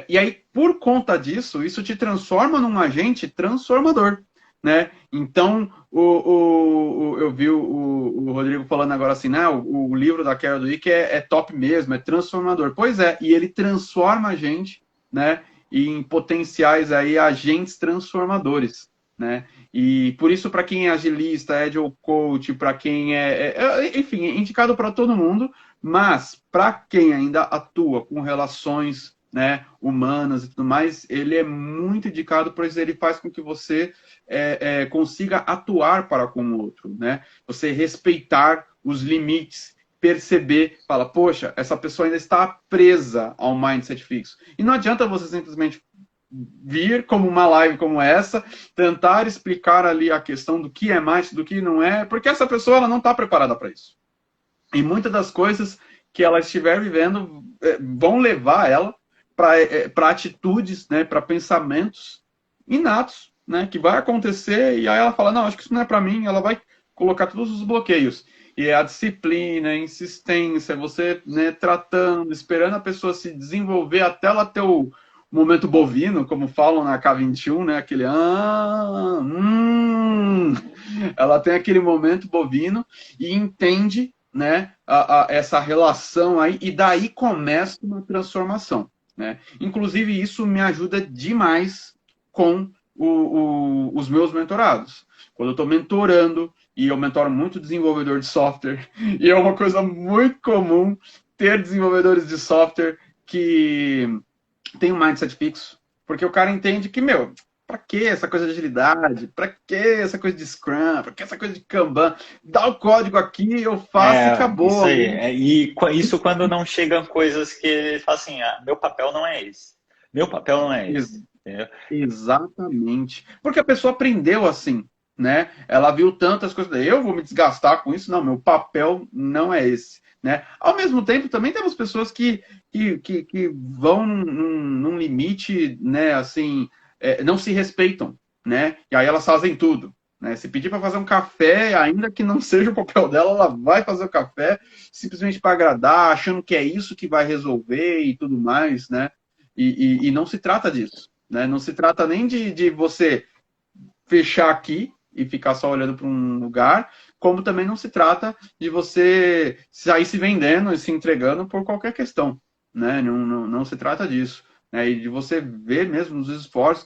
S2: E aí, por conta disso, isso te transforma num agente transformador, né? Então, eu vi o Rodrigo falando agora assim, né? O livro da Carol Dweck é top mesmo, é transformador. Pois é, e ele transforma a gente, né? Em potenciais aí agentes transformadores, né? E por isso, para quem é agilista, agile coach, para quem enfim, é indicado para todo mundo, mas para quem ainda atua com relações, né, humanas e tudo mais, ele é muito indicado, pois ele faz com que você consiga atuar para com o outro, né? Você respeitar os limites, perceber, fala, poxa, essa pessoa ainda está presa ao mindset fixo. E não adianta você simplesmente vir como uma live como essa, tentar explicar ali a questão do que é mais, do que não é, porque essa pessoa ela não está preparada para isso. E muitas das coisas que ela estiver vivendo vão levar ela para atitudes, né, para pensamentos inatos, né, que vai acontecer, e aí ela fala, não, acho que isso não é para mim, ela vai colocar todos os bloqueios. E a disciplina, a insistência, você, né, tratando, esperando a pessoa se desenvolver até ela ter o momento bovino, como falam na K21, né, aquele ela tem aquele momento bovino e entende, né, essa relação aí, e daí começa uma transformação, né? Inclusive, isso me ajuda demais com os meus mentorados. Quando eu estou mentorando, e eu mentoro muito desenvolvedor de software, e é uma coisa muito comum ter desenvolvedores de software que tem um mindset fixo, porque o cara entende que, meu, pra que essa coisa de agilidade? Pra que essa coisa de Scrum? Pra que essa coisa de Kanban? Dá o código aqui, eu faço e acabou.
S3: Isso aí. E isso quando não chegam coisas que ele fala assim, meu papel não é esse. Meu papel não é esse.
S2: Exatamente. Porque a pessoa aprendeu assim, né? Ela viu tantas coisas, eu vou me desgastar com isso? Não, meu papel não é esse. Né? Ao mesmo tempo, também temos pessoas que vão num limite, né, assim, não se respeitam, né? E aí elas fazem tudo. Né? Se pedir para fazer um café, ainda que não seja o papel dela, ela vai fazer o café simplesmente para agradar, achando que é isso que vai resolver e tudo mais, né? E não se trata disso. Né? Não se trata nem de você fechar aqui e ficar só olhando para um lugar, como também não se trata de você sair se vendendo e se entregando por qualquer questão, né? Não se trata disso, né? E de você ver mesmo os esforços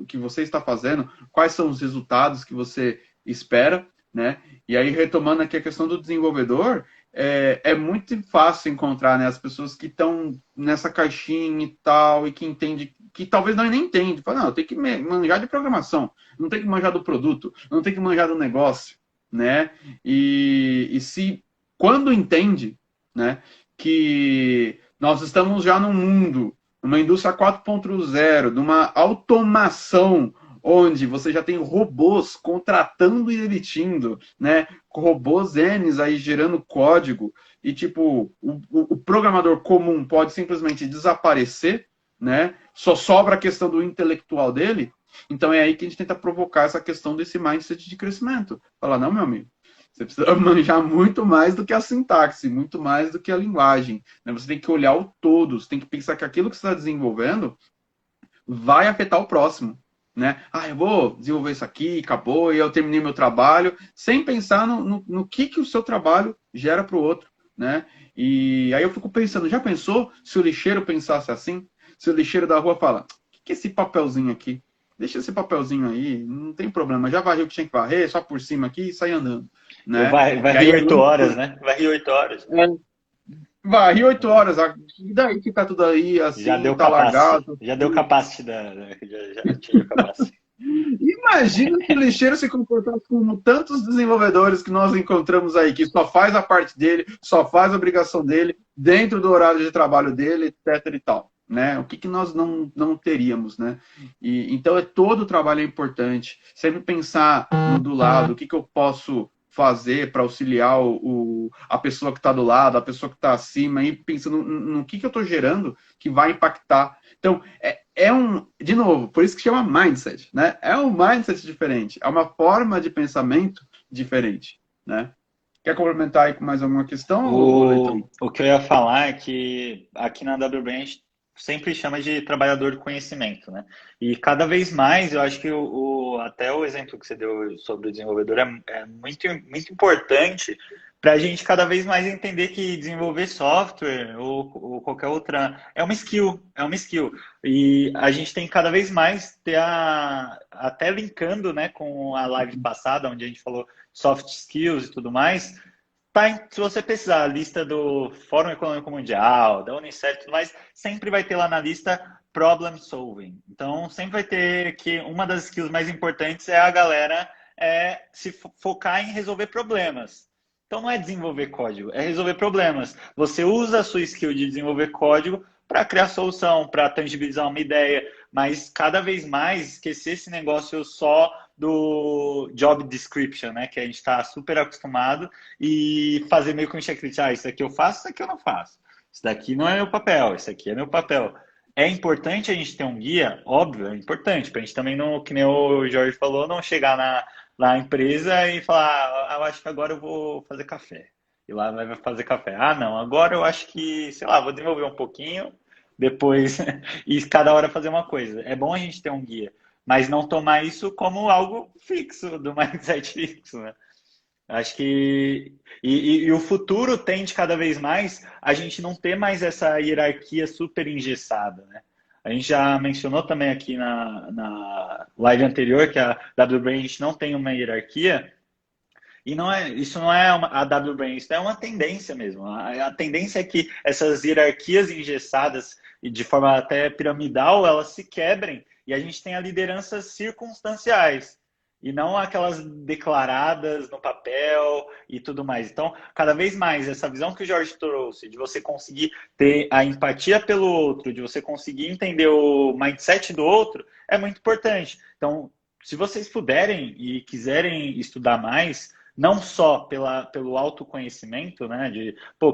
S2: que você está fazendo, quais são os resultados que você espera, né? E aí, retomando aqui a questão do desenvolvedor, é muito fácil encontrar, né, as pessoas que estão nessa caixinha e tal, e que entendem, que talvez nem entende. Fala, não, eu tenho que manjar de programação, não tenho que manjar do produto, não tenho que manjar do negócio, né? E se, quando entende, né, que nós estamos já num mundo, numa indústria 4.0, numa automação, onde você já tem robôs contratando e emitindo, né? Robôs N aí gerando código, e tipo, o programador comum pode simplesmente desaparecer, né? Só sobra a questão do intelectual dele. Então é aí que a gente tenta provocar essa questão desse mindset de crescimento. Falar, não, meu amigo, você precisa manjar muito mais do que a sintaxe, muito mais do que a linguagem. Né? Você tem que olhar o todo, você tem que pensar que aquilo que você está desenvolvendo vai afetar o próximo. Né? Eu vou desenvolver isso aqui, acabou, e eu terminei meu trabalho, sem pensar no que o seu trabalho gera para o outro. Né? E aí eu fico pensando, já pensou se o lixeiro pensasse assim? Se o lixeiro da rua fala, o que é esse papelzinho aqui? Deixa esse papelzinho aí, não tem problema, já varreu o que tinha que varrer, só por cima aqui e sai andando. Né?
S3: Vai rir 8 horas, né? Vai rir 8 horas.
S2: Varri 8 horas, e daí fica tudo aí assim,
S3: já deu
S2: tá largado.
S3: Já deu capacete, já atingiu capacete.
S2: Imagina que o lixeiro se comportasse como tantos desenvolvedores que nós encontramos aí, que só faz a parte dele, só faz a obrigação dele, dentro do horário de trabalho dele, etc e tal. Né? O que nós não teríamos, né? Então, todo o trabalho é importante. Sempre pensar do lado, o que eu posso fazer para auxiliar a pessoa que está do lado, a pessoa que está acima, e pensando no que eu estou gerando que vai impactar. Então, de novo, por isso que chama mindset, né? É um mindset diferente, é uma forma de pensamento diferente, né? Quer complementar aí com mais alguma questão, Leitão?
S3: O que eu ia falar é que aqui na WBranch a gente sempre chama de trabalhador de conhecimento, né? E cada vez mais, eu acho que até o exemplo que você deu sobre o desenvolvedor é muito, muito importante para a gente cada vez mais entender que desenvolver software ou qualquer outra é uma skill, é uma skill. E a gente tem cada vez mais até linkando, né, com a live passada, onde a gente falou soft skills e tudo mais. Se você precisar a lista do Fórum Econômico Mundial, da Unicef e tudo mais, sempre vai ter lá na lista problem solving. Então, sempre vai ter que uma das skills mais importantes é a galera se focar em resolver problemas. Então, não é desenvolver código, é resolver problemas. Você usa a sua skill de desenvolver código para criar solução, para tangibilizar uma ideia, mas cada vez mais esquecer esse negócio só do job description, né, que a gente está super acostumado, e fazer meio que um checklist. Isso aqui eu faço, isso aqui eu não faço. Isso daqui não é meu papel, isso aqui é meu papel. É importante a gente ter um guia, óbvio, é importante, para a gente também não, que nem o Jorge falou, não chegar na empresa e falar, eu acho que agora eu vou fazer café. E lá vai fazer café. Não, agora eu acho que, sei lá, vou desenvolver um pouquinho, depois, e cada hora fazer uma coisa. É bom a gente ter um guia, mas não tomar isso como algo fixo, do mindset fixo, né? Acho que... E o futuro tende cada vez mais a gente não ter mais essa hierarquia super engessada, né? A gente já mencionou também aqui na live anterior que a WBranch não tem uma hierarquia, e isso não é a WBranch, isso é uma tendência mesmo. A tendência é que essas hierarquias engessadas e de forma até piramidal, elas se quebrem e a gente tenha lideranças circunstanciais e não aquelas declaradas no papel e tudo mais. Então, cada vez mais, essa visão que o Jorge trouxe, de você conseguir ter a empatia pelo outro, de você conseguir entender o mindset do outro, é muito importante. Então, se vocês puderem e quiserem estudar mais, não só pelo autoconhecimento, né,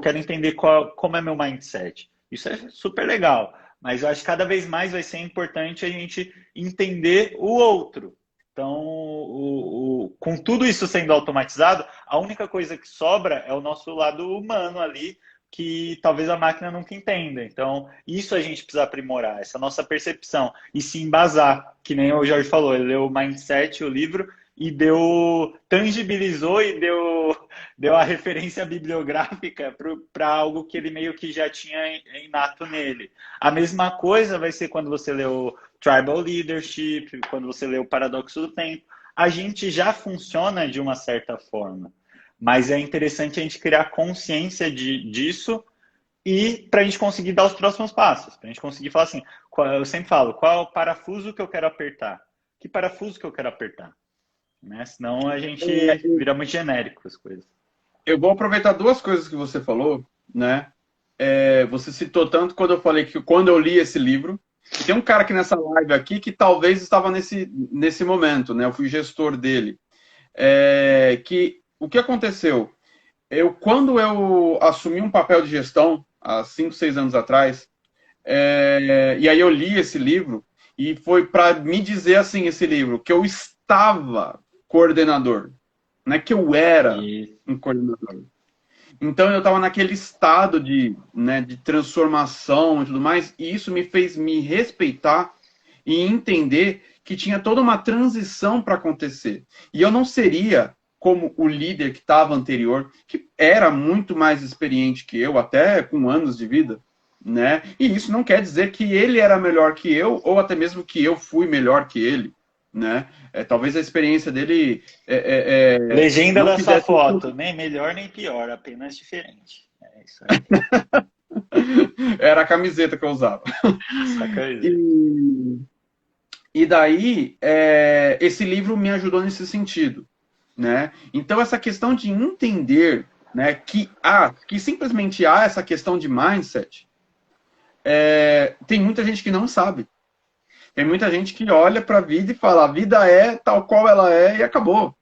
S3: quero entender como é meu mindset. Isso é super legal, mas eu acho que cada vez mais vai ser importante a gente entender o outro. Então, com tudo isso sendo automatizado, a única coisa que sobra é o nosso lado humano ali, que talvez a máquina nunca entenda. Então, isso a gente precisa aprimorar, essa nossa percepção, e se embasar, que nem o Jorge falou, ele leu o Mindset, o livro, e tangibilizou e deu a referência bibliográfica para algo que ele meio que já tinha inato nele. A mesma coisa vai ser quando você lê o Tribal Leadership, quando você lê o Paradoxo do Tempo. A gente já funciona de uma certa forma, mas é interessante a gente criar consciência disso e para a gente conseguir dar os próximos passos, para a gente conseguir falar assim, eu sempre falo, qual é o parafuso que eu quero apertar? Que parafuso que eu quero apertar? Né? Senão a gente vira muito genérico as coisas.
S2: Eu vou aproveitar duas coisas que você falou, né? Você citou tanto quando eu falei que quando eu li esse livro, tem um cara aqui nessa live aqui que talvez estava nesse momento, né? Eu fui gestor dele. O que aconteceu? Quando eu assumi um papel de gestão, há 5, 6 anos atrás, e aí eu li esse livro, e foi para me dizer assim, esse livro, que eu estava coordenador, não é que eu era um coordenador. Então eu estava naquele estado de transformação e tudo mais, e isso me fez me respeitar e entender que tinha toda uma transição para acontecer. E eu não seria como o líder que estava anterior, que era muito mais experiente que eu, até com anos de vida, né? E isso não quer dizer que ele era melhor que eu, ou até mesmo que eu fui melhor que ele, né? Talvez a experiência dele...
S3: Legenda da sua foto, nem melhor nem pior, apenas diferente. É isso aí.
S2: Era a camiseta que eu usava. E daí, esse livro me ajudou nesse sentido, né? Então, essa questão de entender, né, que simplesmente há essa questão de mindset, tem muita gente que não sabe. Tem muita gente que olha para a vida e fala, a vida é tal qual ela é e acabou.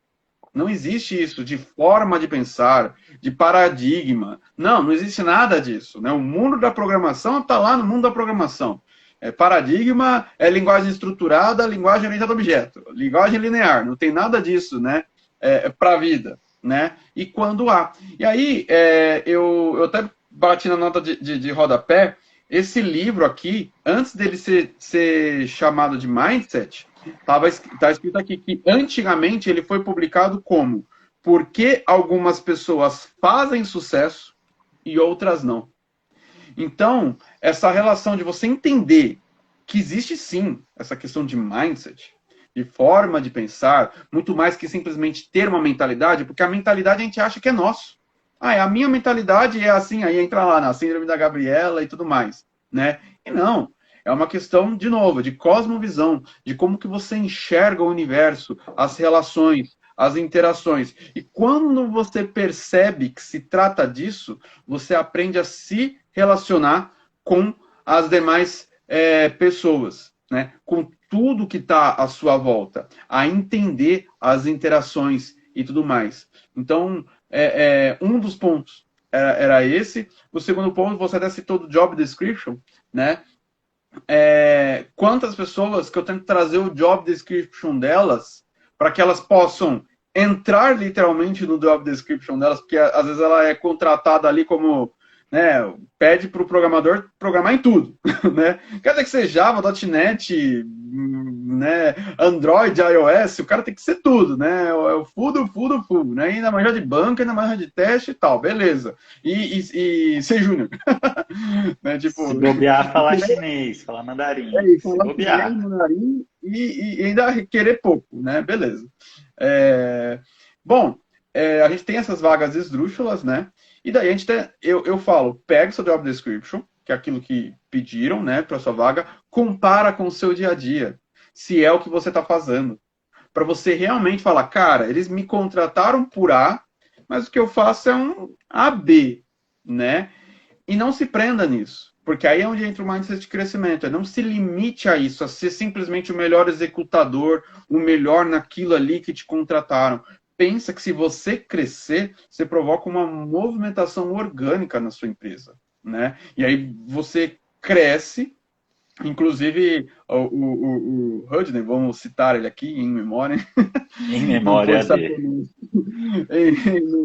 S2: Não existe isso de forma de pensar, de paradigma. Não existe nada disso, né? O mundo da programação está lá no mundo da programação. Paradigma é linguagem estruturada, linguagem orientada a objeto, linguagem linear. Não tem nada disso, né? Para a vida, né? E quando há. E aí, eu até bati na nota de rodapé. Esse livro aqui, antes dele ser chamado de Mindset, tá escrito aqui que antigamente ele foi publicado como Por que algumas pessoas fazem sucesso e outras não. Então, essa relação de você entender que existe sim essa questão de mindset, de forma de pensar, muito mais que simplesmente ter uma mentalidade, porque a mentalidade a gente acha que é nosso. A minha mentalidade é assim, aí entra lá na síndrome da Gabriela e tudo mais, né? E não, é uma questão, de novo, de cosmovisão, de como que você enxerga o universo, as relações, as interações. E quando você percebe que se trata disso, você aprende a se relacionar com as demais pessoas, né? Com tudo que está à sua volta, a entender as interações e tudo mais. Então, um dos pontos era esse. O segundo ponto, você até citou do job description, né? Quantas pessoas que eu tento trazer o job description delas para que elas possam entrar literalmente no job description delas, porque às vezes ela é contratada ali como, né, pede para o programador programar em tudo, né? Quer dizer que seja Java, .NET, né, Android, iOS, o cara tem que ser tudo, né? É o full, né? Ainda manja de banco, ainda manja de teste e tal, beleza. E ser júnior. Né? Tipo,
S3: se bobear, falar chinês, falar mandarim.
S2: Falar
S3: se bobear.
S2: Chinês, mandarim e ainda querer pouco, né? Beleza. Bom, a gente tem essas vagas esdrúxulas, né? E daí a gente tem, eu falo, pega o seu job description, que é aquilo que pediram, né, para sua vaga, compara com o seu dia a dia, se é o que você está fazendo, para você realmente falar, cara, eles me contrataram por A, mas o que eu faço é um AB, né? E não se prenda nisso, porque aí é onde entra o mindset de crescimento. Não se limite a isso, a ser simplesmente o melhor executador, o melhor naquilo ali que te contrataram. Pensa que se você crescer, você provoca uma movimentação orgânica na sua empresa, né? E aí você cresce, inclusive o Hudney, vamos citar ele aqui em memória.
S3: Em memória dele.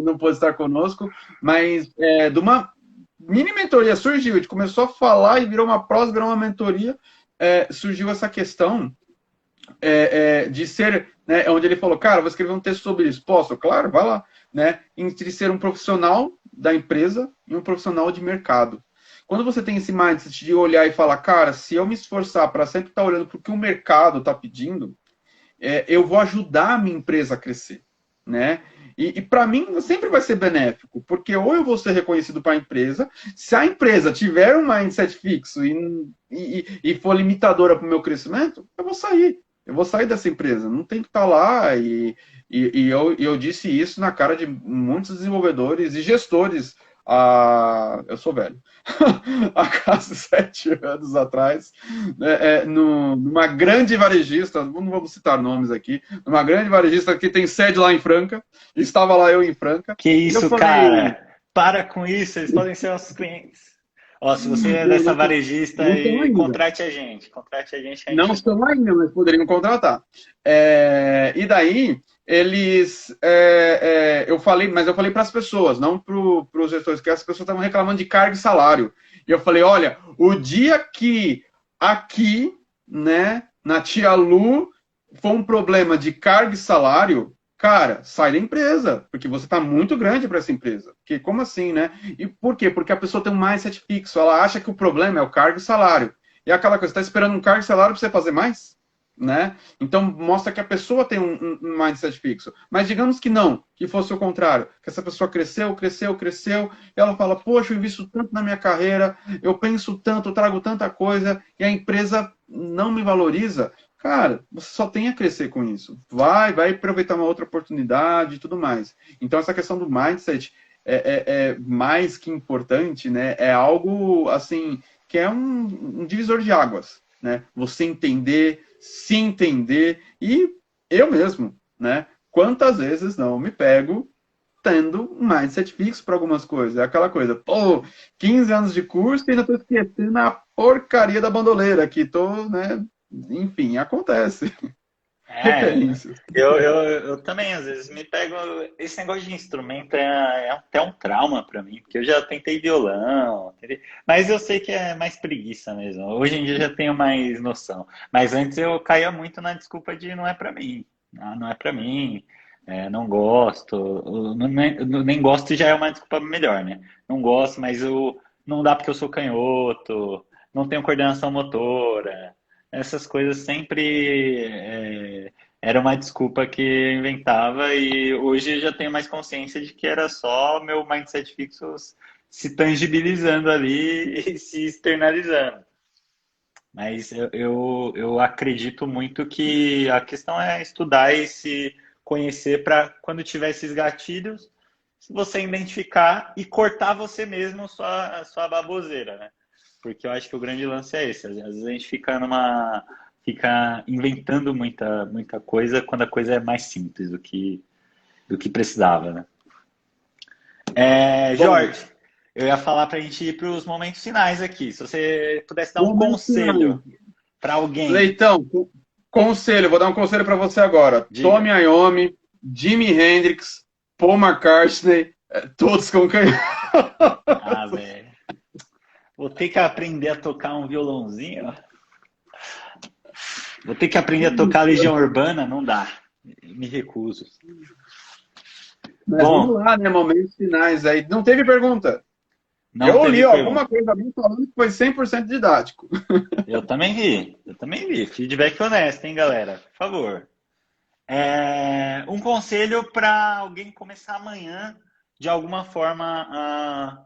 S2: Não pode estar conosco, mas de uma mini mentoria surgiu, a gente começou a falar e virou uma prosa, virou uma mentoria, surgiu essa questão de ser, né, onde ele falou, cara, vou escrever um texto sobre isso. Posso? Claro, vai lá. Né? Entre ser um profissional da empresa e um profissional de mercado. Quando você tem esse mindset de olhar e falar, cara, se eu me esforçar para sempre estar olhando para o que o mercado está pedindo, eu vou ajudar a minha empresa a crescer. Né? E para mim sempre vai ser benéfico, porque ou eu vou ser reconhecido para a empresa, se a empresa tiver um mindset fixo e for limitadora para o meu crescimento, eu vou sair. Eu vou sair dessa empresa, não tem que estar lá. E eu disse isso na cara de muitos desenvolvedores e gestores. Eu sou velho. Há quase 7 anos atrás, numa grande varejista, não vamos citar nomes aqui, numa grande varejista que tem sede lá em Franca, estava lá eu em Franca.
S3: Que isso, falei, cara? Para com isso, eles podem ser nossos clientes. Ó, se você é dessa varejista, contrate a gente.
S2: Não estão ainda, mas poderiam contratar. E daí, eles... eu falei para as pessoas, não para os gestores, que as pessoas estavam reclamando de carga e salário. E eu falei, olha, o dia que aqui, né, na Tia Lu, for um problema de carga e salário, cara, sai da empresa, porque você está muito grande para essa empresa. Porque como assim, né? E por quê? Porque a pessoa tem um mindset fixo, ela acha que o problema é o cargo e salário. E aquela coisa, você está esperando um cargo e salário para você fazer mais? Né? Então mostra que a pessoa tem um mindset fixo. Mas digamos que não, que fosse o contrário, que essa pessoa cresceu, e ela fala, poxa, eu invisto tanto na minha carreira, eu penso tanto, eu trago tanta coisa, e a empresa não me valoriza. Cara, você só tem a crescer com isso. Vai aproveitar uma outra oportunidade e tudo mais. Então, essa questão do mindset é mais que importante, né? É algo, assim, que é um divisor de águas, né? Você entender, se entender, e eu mesmo, né? quantas vezes não me pego tendo um mindset fixo para algumas coisas. É aquela coisa, pô, 15 anos de curso e ainda tô esquecendo a porcaria da bandoleira aqui, tô, né? Enfim, acontece.
S3: É,
S2: Referências.
S3: eu também, às vezes, me pego. Esse negócio de instrumento é até um trauma pra mim, porque eu já tentei violão, mas eu sei que é mais preguiça mesmo. Hoje em dia eu já tenho mais noção. Mas antes eu caía muito na desculpa de não é pra mim. Ah, não é pra mim, não gosto. Nem gosto já é uma desculpa melhor, né? Não gosto, mas não dá porque eu sou canhoto, não tenho coordenação motora. Essas coisas sempre era uma desculpa que eu inventava e hoje eu já tenho mais consciência de que era só meu mindset fixo se tangibilizando ali e se externalizando. Mas eu acredito muito que a questão é estudar e se conhecer para quando tiver esses gatilhos, você identificar e cortar você mesmo sua baboseira, né? Porque eu acho que o grande lance é esse. Às vezes a gente fica inventando muita coisa quando a coisa é mais simples do que precisava, né?
S2: Bom,
S3: Jorge, eu ia falar para a gente ir para os momentos finais aqui. Se você pudesse dar um
S2: momentos finais.
S3: conselho para alguém,
S2: Leitão, conselho, vou dar um conselho para você agora.
S3: diga.
S2: Tommy Iommi, Jimi Hendrix, Paul McCartney, todos com canhão.
S3: Ah, velho. Vou ter que aprender a tocar um violãozinho. Vou ter que aprender a tocar Legião Urbana? Não dá. Me recuso.
S2: Mas vamos
S3: Bom,
S2: lá, né? Momentos finais aí. Não teve pergunta.
S3: não
S2: Eu li
S3: teve
S2: alguma
S3: pergunta.
S2: coisa bem falando que foi 100% didático.
S3: Eu também vi. Eu também vi. Feedback honesto, hein, galera? Por favor. Um conselho para alguém começar amanhã, de alguma forma,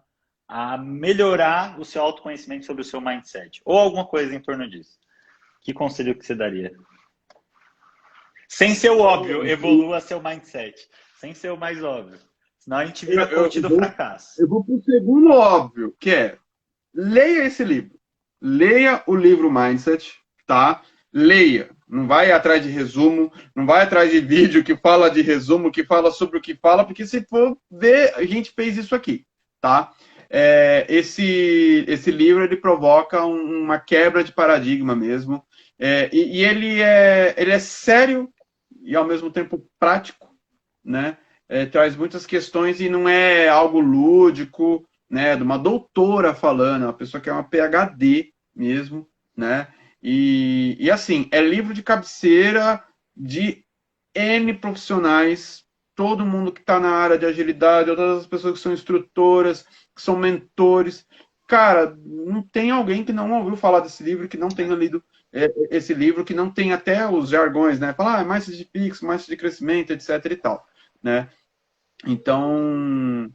S3: a melhorar o seu autoconhecimento sobre o seu mindset. Ou alguma coisa em torno disso. Que conselho que você daria? Sem ser o óbvio, evolua seu mindset. Sem ser o mais óbvio. Senão a gente vira
S2: Eu,
S3: coach
S2: eu
S3: do
S2: vou,
S3: fracasso.
S2: eu vou para o segundo óbvio, que é leia esse livro. Leia o livro Mindset, tá? Leia. Não vai atrás de resumo, não vai atrás de vídeo que fala de resumo, que fala sobre o que fala, porque se for ver, a gente fez isso aqui, tá? Esse livro ele provoca uma quebra de paradigma mesmo, e ele é sério e ao mesmo tempo prático, né? Traz muitas questões e não é algo lúdico, né? De uma doutora falando, uma pessoa que é uma PhD mesmo, né? E assim, é livro de cabeceira de N profissionais, todo mundo que está na área de agilidade, todas as pessoas que são instrutoras, que são mentores. Cara, não tem alguém que não ouviu falar desse livro, que não tenha lido esse livro, que não tem até os jargões, né? Falar, mais de fixo, mais de crescimento, etc e tal, né? Então,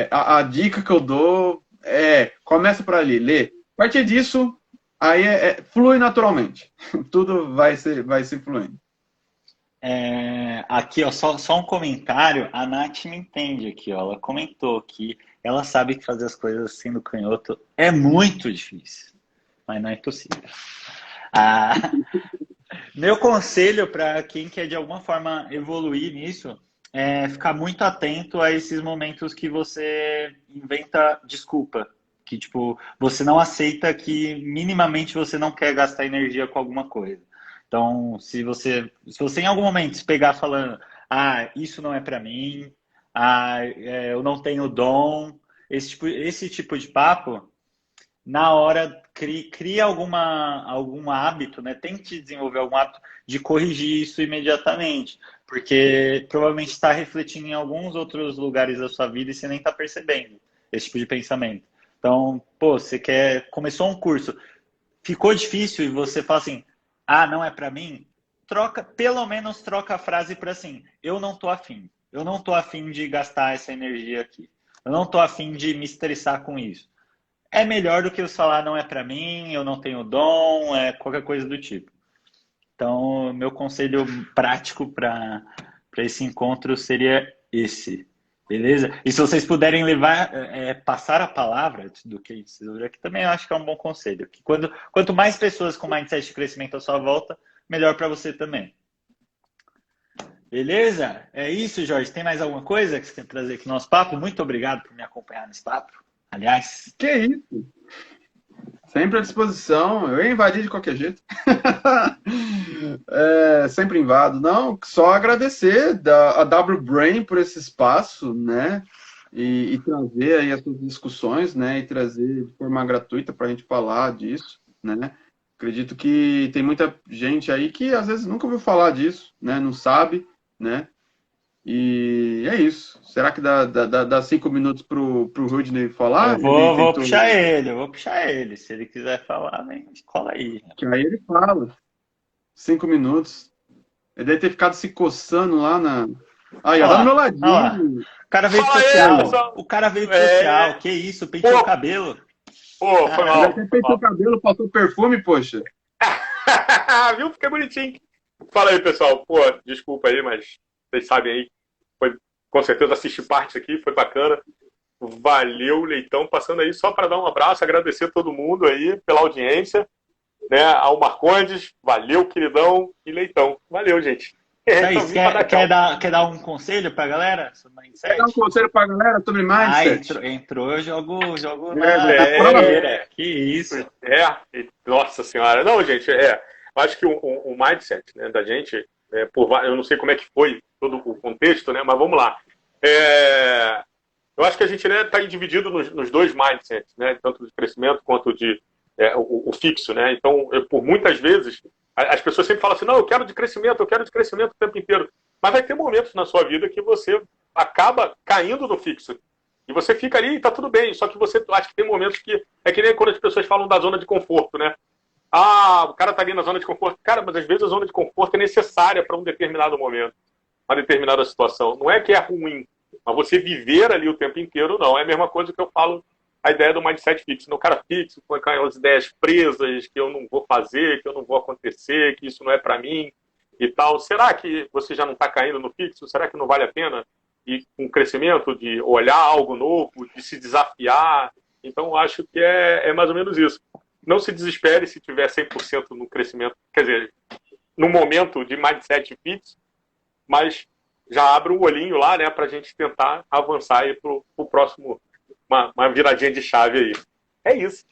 S2: a dica que eu dou começa por ali, lê. A partir disso, aí flui naturalmente. Tudo vai ser fluindo.
S3: Aqui, ó, só um comentário. A Nath me entende aqui, ó. Ela comentou que ela sabe que fazer as coisas sendo canhoto é muito difícil, mas não é impossível. Ah, meu conselho para quem quer de alguma forma evoluir nisso é ficar muito atento a esses momentos que você inventa desculpa. Que, tipo, você não aceita que minimamente você não quer gastar energia com alguma coisa. Então, se você em algum momento se pegar falando, isso não é para mim, eu não tenho dom, esse tipo de papo, na hora cria algum hábito, né? Tente desenvolver algum hábito de corrigir isso imediatamente, porque provavelmente está refletindo em alguns outros lugares da sua vida e você nem está percebendo esse tipo de pensamento. Então, pô, começou um curso, ficou difícil e você fala assim, não é para mim, pelo menos troca a frase para assim, eu não tô afim. Eu não tô afim de gastar essa energia aqui. Eu não tô afim de me estressar com isso. É melhor do que você falar não é para mim, eu não tenho dom, qualquer coisa do tipo. Então, meu conselho prático para esse encontro seria esse, beleza? E se vocês puderem passar a palavra do que a gente ouviu aqui, também eu acho que é um bom conselho. Que quanto mais pessoas com mindset de crescimento à sua volta, melhor para você também. Beleza? É isso, Jorge. Tem mais alguma coisa que você quer trazer aqui no nosso papo? Muito obrigado por me acompanhar nesse papo. Aliás,
S2: Que isso? Sempre à disposição. Eu ia invadir de qualquer jeito. Sempre invado. Não, só agradecer a W Brain por esse espaço, né? E trazer aí essas discussões, né? E trazer de forma gratuita para a gente falar disso, né? Acredito que tem muita gente aí que às vezes nunca ouviu falar disso, né? Não sabe, né? E é isso. Será que dá 5 minutos pro Rudney falar? Ele
S3: vou
S2: tentou.
S3: puxar ele, eu vou puxar ele. Se ele quiser falar, vem, cola aí.
S2: Que aí ele fala. 5 minutos. Ele deve ter ficado se coçando lá na. Aí, ó,
S3: Olha
S2: tá do meu
S3: lá, olha lá.
S2: ladinho.
S3: O cara veio de
S4: Fala aí,
S3: social.
S4: pessoal.
S3: O cara veio de social. Que isso, penteou o cabelo.
S4: Pô, foi
S2: Ele
S4: mal.
S2: até penteou o cabelo, passou perfume, poxa.
S4: Viu? Fiquei bonitinho. Fala aí, pessoal. Pô, desculpa aí, mas vocês sabem aí. Foi, com certeza assisti parte aqui, foi bacana. Valeu, Leitão. Passando aí só para dar um abraço, agradecer a todo mundo aí pela audiência, né? Ao Marcondes, valeu, queridão, e Leitão. Valeu, gente.
S3: Isso aí,
S4: Então, vim pra
S3: quer dar um conselho pra galera sobre mindset?
S2: Quer dar um conselho pra galera sobre mindset?
S3: Entrou, eu jogo
S4: É.
S3: Que isso.
S4: Nossa senhora. Não, gente, eu acho que o mindset, né, da gente, eu não sei como é que foi todo o contexto, né, mas vamos lá. Eu acho que a gente está dividido nos dois mindsets, né, tanto de crescimento quanto de o fixo, né. Então, por muitas vezes, as pessoas sempre falam assim, não, eu quero de crescimento o tempo inteiro. Mas vai ter momentos na sua vida que você acaba caindo no fixo. E você fica ali e tá tudo bem. Só que você acha que tem momentos que... É que nem quando as pessoas falam da zona de conforto, né? Ah, o cara tá ali na zona de conforto. Cara, mas às vezes a zona de conforto é necessária para um determinado momento, uma determinada situação. Não é que é ruim, mas você viver ali o tempo inteiro, não. É a mesma coisa que eu falo, a ideia do mindset fixo. No cara fixo, com aquelas ideias presas, que eu não vou fazer, que eu não vou acontecer, que isso não é para mim e tal. Será que você já não está caindo no fixo? Será que não vale a pena? E com crescimento, de olhar algo novo, de se desafiar. Então, eu acho que é mais ou menos isso. Não se desespere se tiver 100% no crescimento, quer dizer, no momento de mindset fixo, mas já abre um olhinho lá, né, para a gente tentar avançar aí para o próximo, uma viradinha de chave aí. É isso.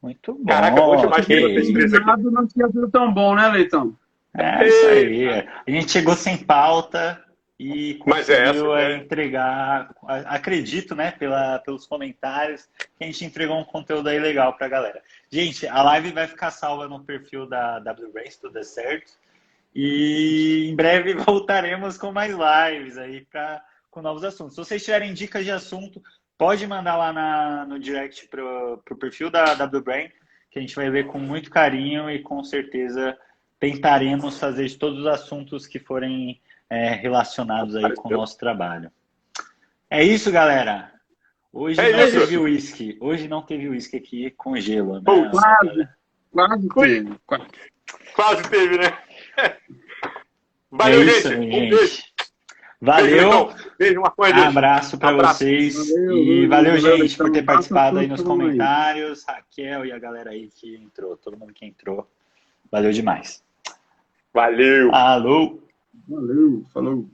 S3: Muito bom.
S4: Caraca, bom demais ter vocês três aqui.
S2: Não tinha sido tão bom, né, Leitão?
S3: É isso aí. A gente chegou sem pauta e conseguiu entregar, acredito, né, pelos comentários, que a gente entregou um conteúdo aí legal pra galera. Gente, a live vai ficar salva no perfil da W Brain, se tudo der certo. E em breve voltaremos com mais lives aí com novos assuntos. Se vocês tiverem dicas de assunto, pode mandar lá no direct pro perfil da W Brain, que a gente vai ver com muito carinho e com certeza tentaremos fazer de todos os assuntos que forem relacionados aí com o nosso trabalho. É isso, galera. Hoje não teve uísque. Hoje não teve uísque aqui com gelo, né?
S2: Quase
S4: teve, né? Valeu, gente. Um beijo.
S3: Valeu.
S4: Beijo, Marcondes.
S3: Abraço para vocês. E valeu, gente, por ter participado aí nos comentários. Raquel e a galera aí que entrou. Todo mundo que entrou. Valeu demais.
S4: Valeu.
S3: Alô.
S2: Valeu. Falou.